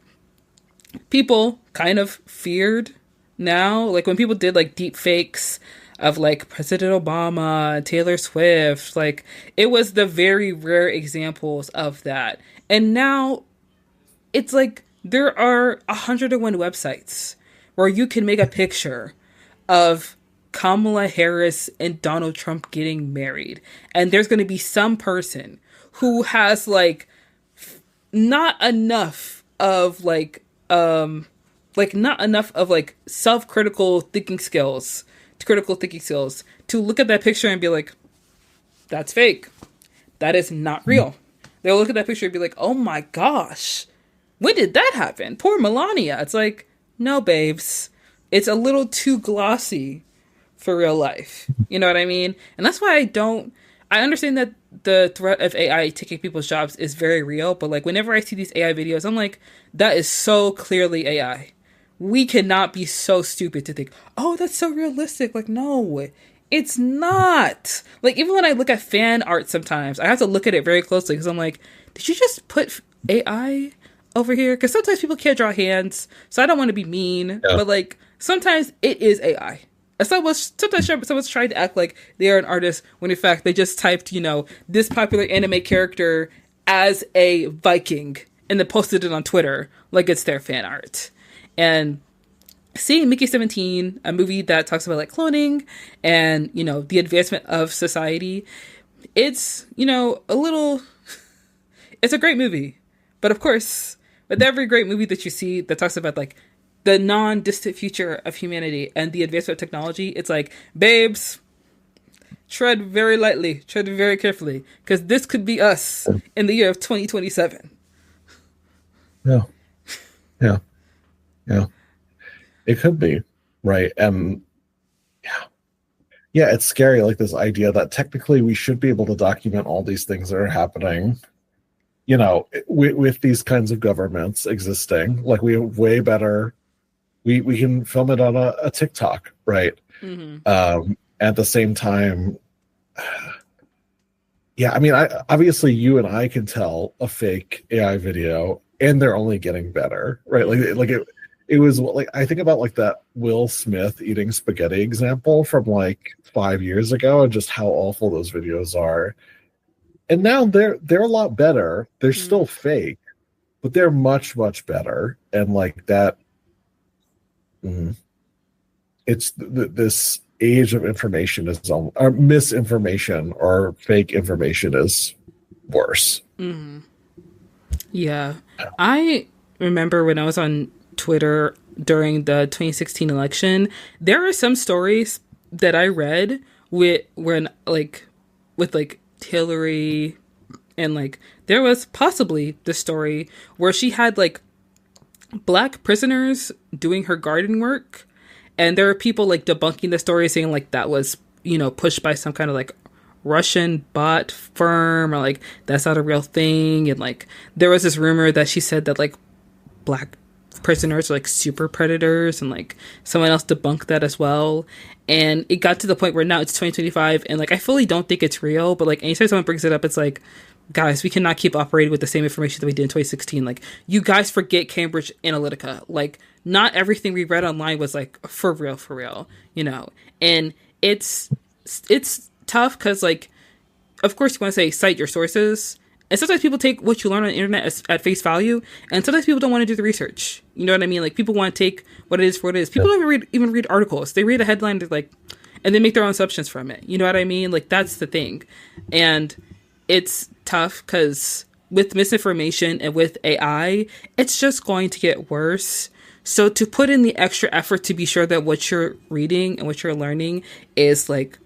people kind of feared now. Like when people did like deep fakes of like President Obama, Taylor Swift, like it was the very rare examples of that. And now it's like there are 101 websites where you can make a picture of Kamala Harris and Donald Trump getting married. And there's going to be some person who has like not enough of like not enough of like self-critical critical thinking skills to look at that picture and be like, that's fake. That is not real. They'll look at that picture and be like, oh my gosh, when did that happen? Poor Melania. It's like, no, babes. It's a little too glossy for real life. You know what I mean? And that's why I understand that the threat of AI taking people's jobs is very real, but like whenever I see these AI videos, I'm like, that is so clearly AI. We cannot be so stupid to think, oh, that's so realistic. Like, no, it's not. Like, even when I look at fan art sometimes, I have to look at it very closely because I'm like, did you just put AI over here? Because sometimes people can't draw hands, so I don't want to be mean, but like, sometimes it is AI. Sometimes someone's trying to act like they are an artist when in fact they just typed, you know, this popular anime character as a Viking and then posted it on Twitter like it's their fan art. And seeing Mickey 17, a movie that talks about like cloning and, you know, the advancement of society, it's, you know, it's a great movie. But of course, with every great movie that you see that talks about like the non-distant future of humanity and the advancement of technology, it's like, babes, tread very lightly, tread very carefully, because this could be us in the year of 2027. Yeah. Yeah. Yeah. It could be, right? And yeah, it's scary, like this idea that technically we should be able to document all these things that are happening, you know, with these kinds of governments existing. Like we have way better, we can film it on a TikTok, right? Mm-hmm. At the same time, yeah, I mean, obviously you and I can tell a fake AI video, and they're only getting better, right? It was like, I think about like that Will Smith eating spaghetti example from like 5 years ago, and just how awful those videos are. And now they're a lot better. They're still fake, but they're much, much better. And like that, it's this age of information or misinformation or fake information is worse. Mm-hmm. Yeah. I remember when I was on Twitter during the 2016 election, there are some stories that I read with Hillary, and like there was possibly the story where she had like Black prisoners doing her garden work, and there are people like debunking the story, saying like that was, you know, pushed by some kind of like Russian bot firm, or like that's not a real thing. And like there was this rumor that she said that like black prisoners are like super predators, and like someone else debunked that as well. And it got to the point where now it's 2025, and like I fully don't think it's real, but like anytime someone brings it up, it's like, guys, we cannot keep operating with the same information that we did in 2016. Like, you guys forget Cambridge Analytica. Like, not everything we read online was like for real, you know. And it's tough because like, of course, you want to say cite your sources, and sometimes people take what you learn on the internet at face value, and sometimes people don't want to do the research. You know what I mean? Like, people want to take what it is for what it is. People don't even read articles. They read a headline, they're like, and they make their own assumptions from it. You know what I mean? Like, that's the thing. And it's tough because with misinformation and with AI, it's just going to get worse. So to put in the extra effort to be sure that what you're reading and what you're learning is like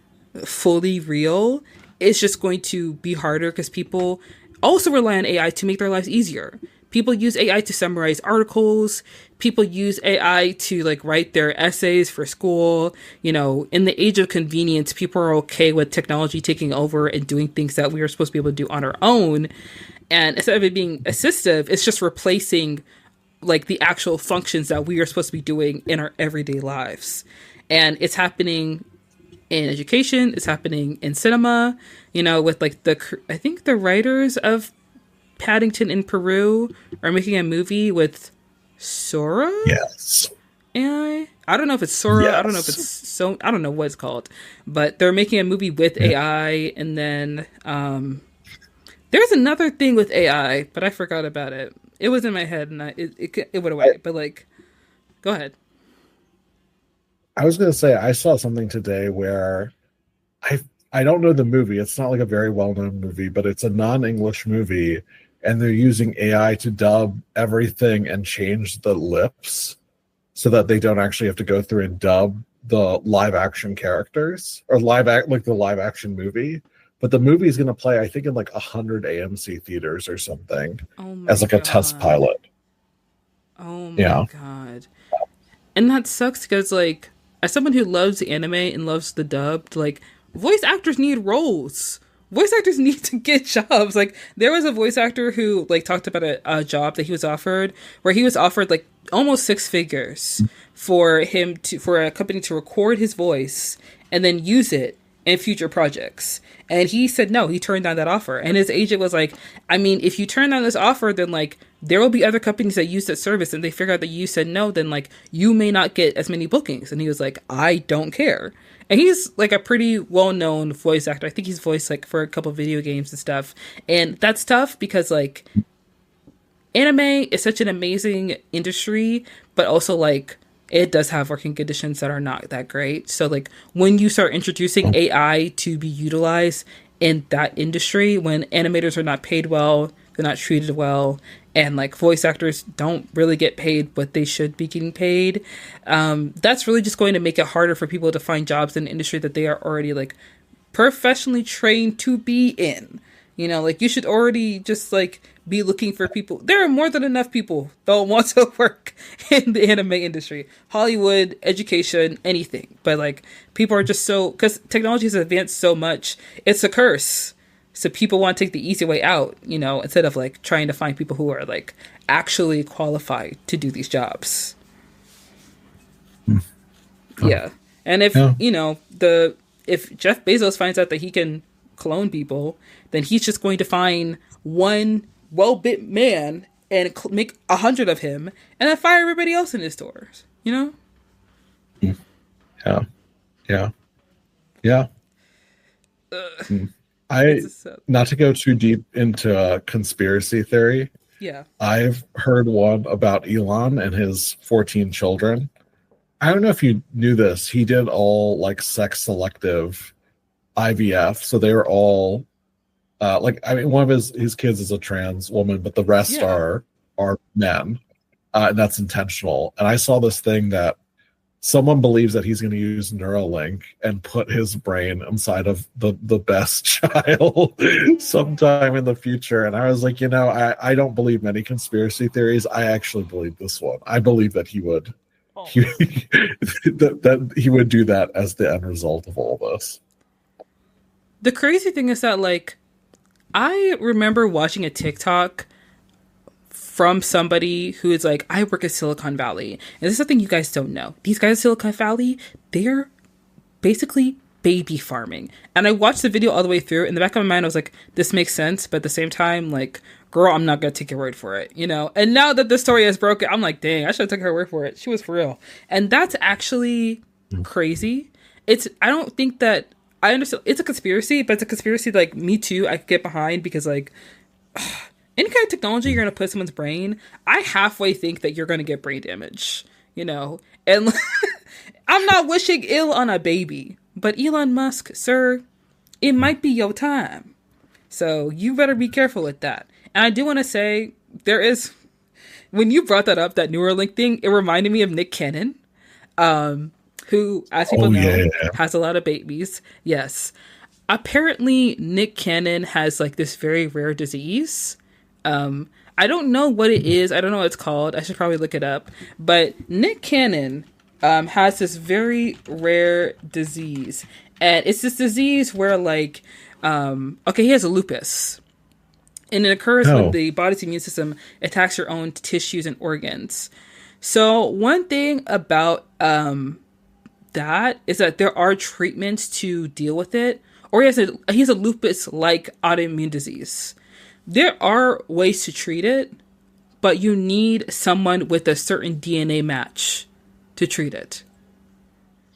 fully real, it's just going to be harder because people also rely on AI to make their lives easier. People use AI to summarize articles. People use AI to like write their essays for school. You know, in the age of convenience, people are okay with technology taking over and doing things that we are supposed to be able to do on our own. And instead of it being assistive, it's just replacing like the actual functions that we are supposed to be doing in our everyday lives. And it's happening in education. It's happening in cinema, you know, with like I think the writers of Paddington in Peru are making a movie with Sora. Yes. AI. I don't know if it's Sora. Yes. I don't know if it's so. I don't know what it's called, but they're making a movie with AI. And then there's another thing with AI, but I forgot about it. It was in my head, and it went away. But like, go ahead. I was going to say I saw something today where I don't know the movie. It's not like a very well-known movie, but it's a non-English movie, and they're using AI to dub everything and change the lips so that they don't actually have to go through and dub the live action characters or like the live action movie. But the movie is going to play, I think, in like 100 AMC theaters or something as like a test pilot. Oh my God. And that sucks because like, as someone who loves anime and loves the dubbed, like, voice actors need roles. Voice actors need to get jobs. Like, there was a voice actor who like talked about a job that he was offered where he was offered like almost 6 figures for a company to record his voice and then use it in future projects. And he said no, he turned down that offer. And his agent was like, I mean, if you turn down this offer, then like there will be other companies that use that service, and they figure out that you said no, then like you may not get as many bookings. And he was like, I don't care. And he's like a pretty well-known voice actor. I think he's voiced like for a couple of video games and stuff. And that's tough because like anime is such an amazing industry, but also like it does have working conditions that are not that great. So like when you start introducing AI to be utilized in that industry, when animators are not paid well, they're not treated well, and like voice actors don't really get paid what they should be getting paid, that's really just going to make it harder for people to find jobs in an industry that they are already like professionally trained to be in. You know, like you should already just like be looking for people. There are more than enough people that want to work in the anime industry, Hollywood, education, anything. But like people are just so, because technology has advanced so much, it's a curse. So people want to take the easy way out, you know, instead of like trying to find people who are like actually qualified to do these jobs. Yeah. And if, you know, if Jeff Bezos finds out that he can clone people, then he's just going to find one well-bit man and make 100 of him and then fire everybody else in his stores, you know? Yeah. Not to go too deep into conspiracy theory. Yeah. I've heard one about Elon and his 14 children. I don't know if you knew this. He did all like sex selective IVF. So they were all one of his kids is a trans woman, but the rest are men. And that's intentional. And I saw this thing that someone believes that he's going to use Neuralink and put his brain inside of the best child sometime in the future. And I was like, you know, I don't believe many conspiracy theories. I actually believe this one. I believe that he would that he would do that as the end result of all this. the crazy thing is that, like, I remember watching a TikTok from somebody who is like, I work at Silicon Valley. And this is something you guys don't know. These guys at Silicon Valley, they're basically baby farming. And I watched the video all the way through. In the back of my mind, I was like, this makes sense. But at the same time, like, girl, I'm not going to take your word for it, you know? And now that the story is broken, I'm like, dang, I should have taken her word for it. She was for real. And that's actually crazy. I don't think that, I understand, it's a conspiracy, but it's a conspiracy like Me Too, I could get behind because, like, any kind of technology you're going to put in someone's brain, I halfway think that you're going to get brain damage, you know? And I'm not wishing ill on a baby, but Elon Musk, sir, it might be your time. So you better be careful with that. And I do want to say, when you brought that up, that Neuralink thing, it reminded me of Nick Cannon, who, as people know, has a lot of babies. Yes. Apparently, Nick Cannon has, like, this very rare disease. I don't know what it is. I don't know what it's called. I should probably look it up. But Nick Cannon has this very rare disease. And it's this disease where, like, he has a lupus. And it occurs when the body's immune system attacks your own tissues and organs. So one thing about that is that there are treatments to deal with it. Or he has a lupus-like autoimmune disease. There are ways to treat it, but you need someone with a certain DNA match to treat it.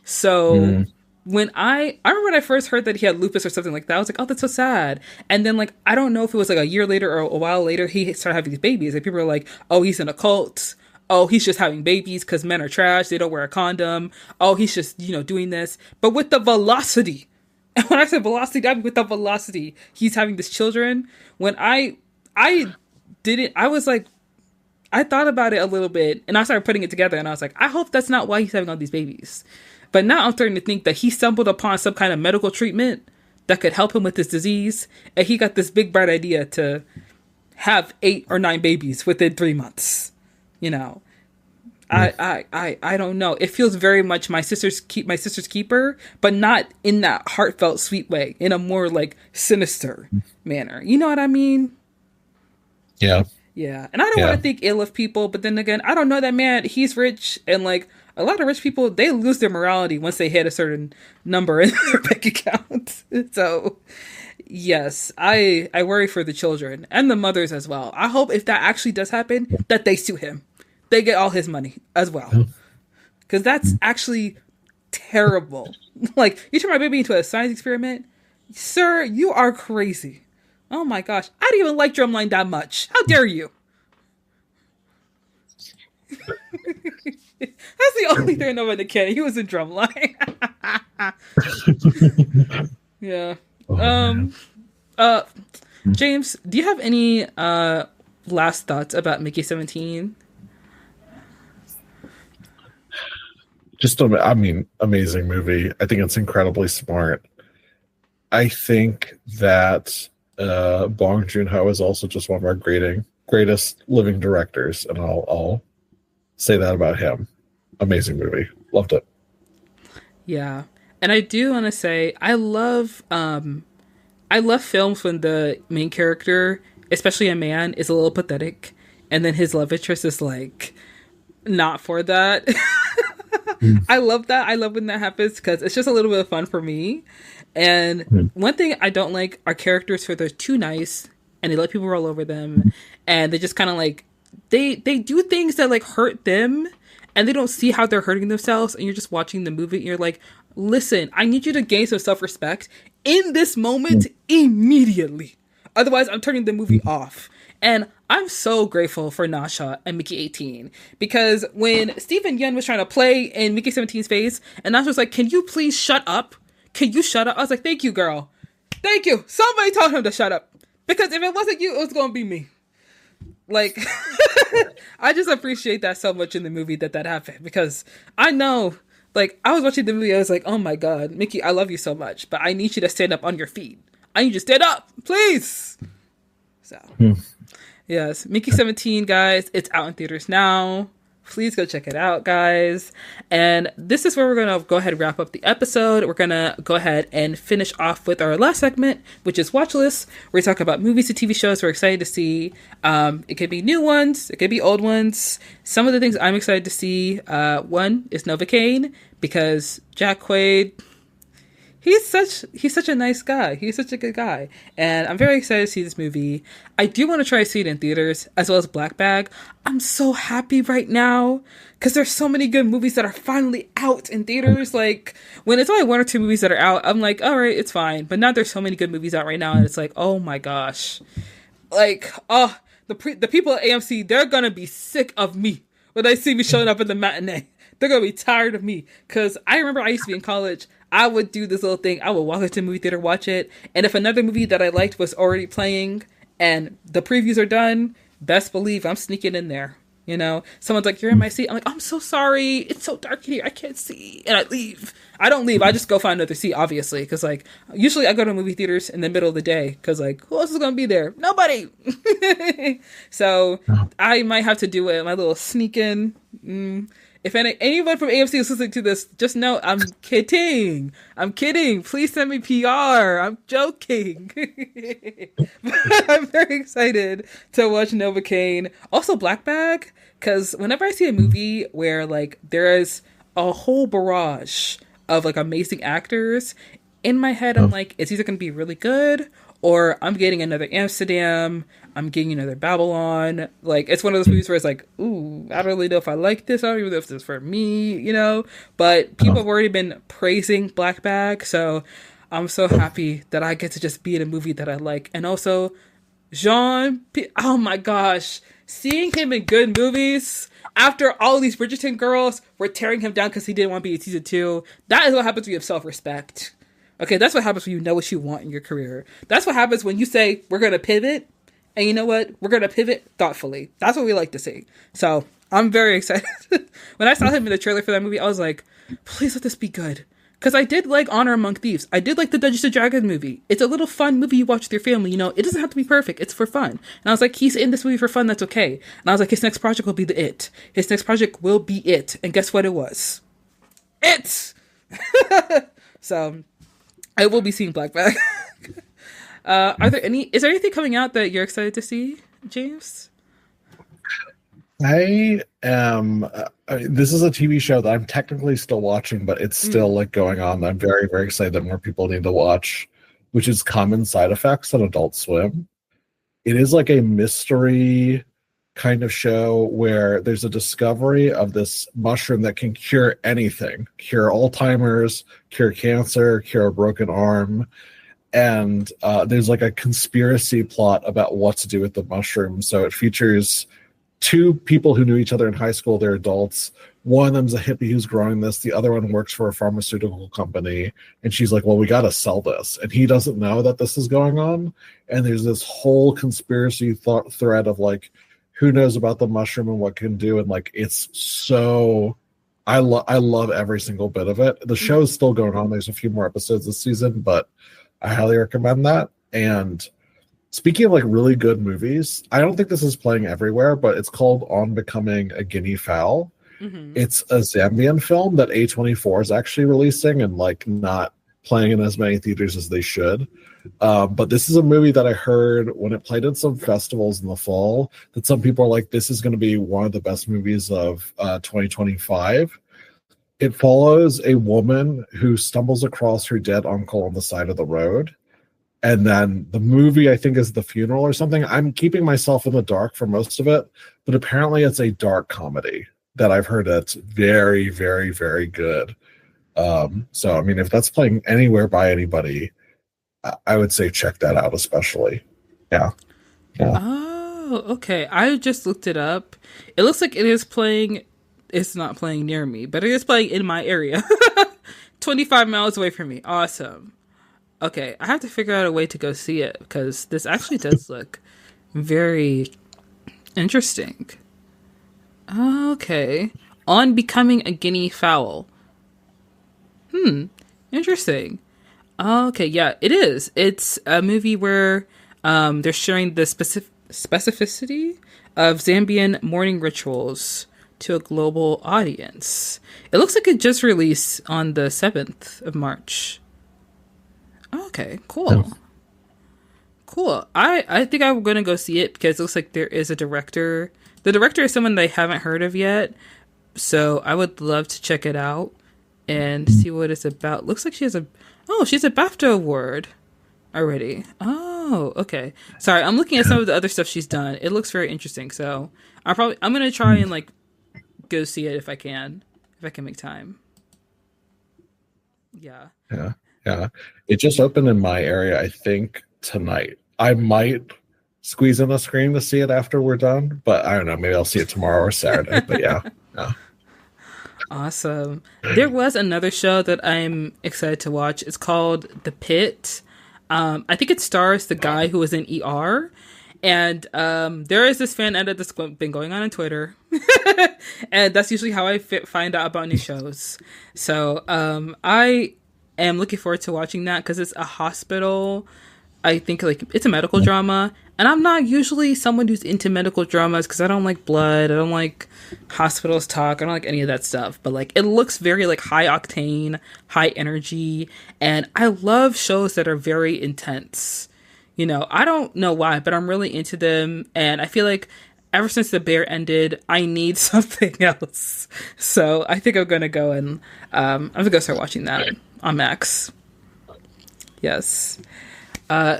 So when I remember when I first heard that he had lupus or something like that, I was like, oh, that's so sad. And then, like, I don't know if it was like a year later or a while later, he started having these babies. Like, people are like, oh, he's in a cult. Oh, he's just having babies because men are trash. They don't wear a condom. Oh, he's just, doing this. But with the velocity, and when I say velocity, I mean with the velocity, he's having these children. When I was like, I thought about it a little bit and I started putting it together and I was like, I hope that's not why he's having all these babies. But now I'm starting to think that he stumbled upon some kind of medical treatment that could help him with this disease. And he got this big bright idea to have 8 or 9 babies within 3 months. I don't know. It feels very much my sister's keeper, but not in that heartfelt, sweet way. In a more like sinister manner. You know what I mean? Yeah. Yeah. And I don't want to think ill of people, but then again, I don't know that man. He's rich, and like a lot of rich people, they lose their morality once they hit a certain number in their bank account. So, yes, I worry for the children and the mothers as well. I hope if that actually does happen, that they sue him. They get all his money as well. Because that's actually terrible. Like, you turn my baby into a science experiment? Sir, you are crazy. Oh my gosh. I didn't even like Drumline that much. How dare you? That's the only thing I know about the kid. He was in Drumline. Yeah. James, do you have any last thoughts about Mickey 17? Just, amazing movie. I think it's incredibly smart. I think that Bong Joon-ho is also just one of our greatest living directors, and I'll say that about him. Amazing movie. Loved it. Yeah. And I do want to say I love films when the main character, especially a man, is a little pathetic, and then his love interest is like not for that. I love that. I love when that happens because it's just a little bit of fun for me. And one thing I don't like are characters who they're too nice and they let people roll over them, and they just kind of like they do things that like hurt them, and they don't see how they're hurting themselves, and you're just watching the movie and you're like, listen, I need you to gain some self-respect in this moment immediately. Otherwise, I'm turning the movie off. And I'm so grateful for Nasha and Mickey 18, because when Stephen Yeun was trying to play in Mickey 17's face, and Nasha was like, can you please shut up? Can you shut up? I was like, thank you, girl. Thank you. Somebody told him to shut up. Because if it wasn't you, it was going to be me. Like, I just appreciate that so much in the movie that happened. Because I know, like, I was watching the movie, I was like, oh my God, Mickey, I love you so much, but I need you to stand up on your feet. I need you to stand up, please. So, yes, Mickey 17, guys, it's out in theaters now. Please go check it out, guys. And this is where we're going to go ahead and wrap up the episode. We're going to go ahead and finish off with our last segment, which is Watch List. We're talking about movies and TV shows we're excited to see. It could be new ones. It could be old ones. Some of the things I'm excited to see. One is Novocaine, because Jack Quaid, he's such a nice guy. He's such a good guy. And I'm very excited to see this movie. I do want to try to see it in theaters, as well as Black Bag. I'm so happy right now, because there's so many good movies that are finally out in theaters. Like, when it's only one or two movies that are out, I'm like, all right, it's fine. But now there's so many good movies out right now, and it's like, oh my gosh. Like, oh, the people at AMC, they're gonna be sick of me when they see me showing up in the matinee. They're gonna be tired of me, because I remember I used to be in college. I would do this little thing. I would walk into the movie theater, watch it, and if another movie that I liked was already playing and the previews are done, best believe I'm sneaking in there. You know, someone's like, "You're in my seat." I'm like, "I'm so sorry. It's so dark in here. I can't see." And I leave. I don't leave. I just go find another seat, obviously, because like usually I go to movie theaters in the middle of the day, because like who else is gonna be there? Nobody. So I might have to do it. My little sneak in. If anyone from AMC is listening to this, just know I'm kidding. I'm kidding. Please send me PR. I'm joking. But I'm very excited to watch Novocaine. Also Black Bag, because whenever I see a movie where like there is a whole barrage of like amazing actors, in my head I'm like, it's either going to be really good, or I'm getting another Amsterdam, I'm getting another Babylon. Like, it's one of those movies where it's like, ooh, I don't really know if I like this. I don't even know if this is for me, you know? But people have already been praising Black Bag, so I'm so happy that I get to just be in a movie that I like. And also, oh my gosh, seeing him in good movies after all these Bridgerton girls were tearing him down because he didn't want to be in season 2, that is what happens when you have self-respect. Okay, that's what happens when you know what you want in your career. That's what happens when you say, we're going to pivot. And you know what? We're going to pivot thoughtfully. That's what we like to see. So I'm very excited. When I saw him in the trailer for that movie, I was like, please let this be good. Because I did like Honor Among Thieves. I did like the Dungeons & Dragons movie. It's a little fun movie you watch with your family. You know, it doesn't have to be perfect. It's for fun. And I was like, he's in this movie for fun. That's okay. And I was like, his next project will be the It. His next project will be It. And guess what it was? It! So I will be seeing Black Bag. Is there anything coming out that you're excited to see, James? I am. This is a TV show that I'm technically still watching, but it's still like going on. I'm very, very excited that more people need to watch, which is Common Side Effects on Adult Swim. It is like a mystery kind of show where there's a discovery of this mushroom that can cure anything, cure Alzheimer's, cure cancer, cure a broken arm. And there's like a conspiracy plot about what to do with the mushroom. So it features two people who knew each other in high school. They're adults. One of them's a hippie who's growing this. The other one works for a pharmaceutical company. And she's like, well, we got to sell this. And he doesn't know that this is going on. And there's this whole conspiracy thread of like, who knows about the mushroom and what can do. And like, it's so... I love every single bit of it. The show is still going on. There's a few more episodes this season, but I highly recommend that. And speaking of like really good movies, I don't think this is playing everywhere, but it's called On Becoming a Guinea Fowl. Mm-hmm. It's a Zambian film that A24 is actually releasing and like not playing in as many theaters as they should. But this is a movie that I heard when it played at some festivals in the fall that some people are like, this is going to be one of the best movies of 2025. It follows a woman who stumbles across her dead uncle on the side of the road. And then the movie, I think, is the funeral or something. I'm keeping myself in the dark for most of it, but apparently it's a dark comedy that I've heard that's very, very, very good. So, I mean, if that's playing anywhere by anybody, I would say check that out, especially. Yeah. Oh, okay. I just looked it up. It looks like it is playing. It's not playing near me, but it is playing in my area. 25 miles away from me. Awesome. Okay, I have to figure out a way to go see it because this actually does look very interesting. Okay. On Becoming a Guinea Fowl. Interesting. Okay, yeah, it is. It's a movie where they're sharing the specificity of Zambian mourning rituals to a global audience. It looks like it just released on the 7th of March. Okay, Yeah. cool. Cool. I think I'm going to go see it because it looks like there is a director. The director is someone that I haven't heard of yet. So I would love to check it out and see what it's about. Looks like she's a BAFTA award already. Oh, okay. Sorry, I'm looking at some of the other stuff she's done. It looks very interesting. So I'm gonna try and like go see it if I can make time. Yeah. Yeah. Yeah. It just opened in my area, I think, tonight. I might squeeze in a screen to see it after we're done, but I don't know. Maybe I'll see it tomorrow or Saturday. But yeah. Yeah. Awesome. There was another show that I'm excited to watch. It's called The Pit. I think it stars the guy who was in ER. And there is this fan edit that's been going on Twitter. And that's usually how I find out about new shows. So I am looking forward to watching that because it's a hospital. I think like it's a medical drama. And I'm not usually someone who's into medical dramas because I don't like blood. I don't like hospitals talk. I don't like any of that stuff. But like it looks very like high octane, high energy. And I love shows that are very intense. You know, I don't know why, but I'm really into them. And I feel like ever since The Bear ended, I need something else. So I think I'm going to go and I'm going to go start watching that on Max. Yes.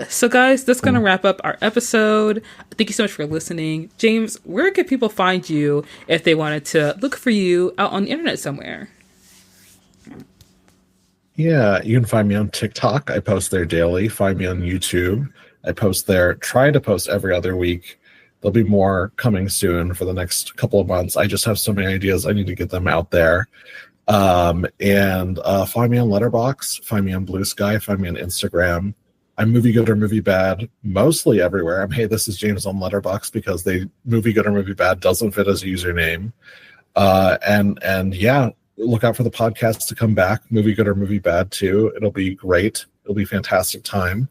So guys, that's going to wrap up our episode. Thank you so much for listening. James, where can people find you if they wanted to look for you out on the internet somewhere? Yeah, you can find me on TikTok. I post there daily. Find me on YouTube. I post there, try to post every other week. There'll be more coming soon for the next couple of months. I just have so many ideas. I need to get them out there. And find me on Letterboxd. Find me on Blue Sky. Find me on Instagram. I'm Movie Good or Movie Bad mostly everywhere. Hey, this is James on Letterboxd because Movie Good or Movie Bad doesn't fit as a username. And yeah, look out for the podcast to come back. Movie Good or Movie Bad too. It'll be great. It'll be a fantastic time.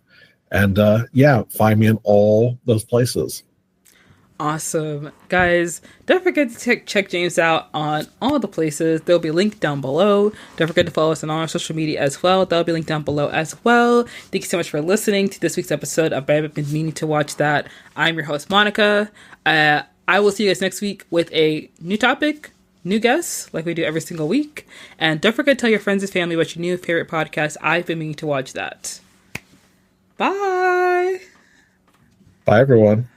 And yeah, find me in all those places. Awesome. Guys, don't forget to check James out on all the places. They'll be linked down below. Don't forget to follow us on all our social media as well. They'll be linked down below as well. Thank you so much for listening to this week's episode of I've Been Meaning to Watch That. I'm your host, Monica. I will see you guys next week with a new topic, new guests, like we do every single week. And don't forget to tell your friends and family about your new favorite podcast, I've Been Meaning to Watch That. Bye. Bye, everyone.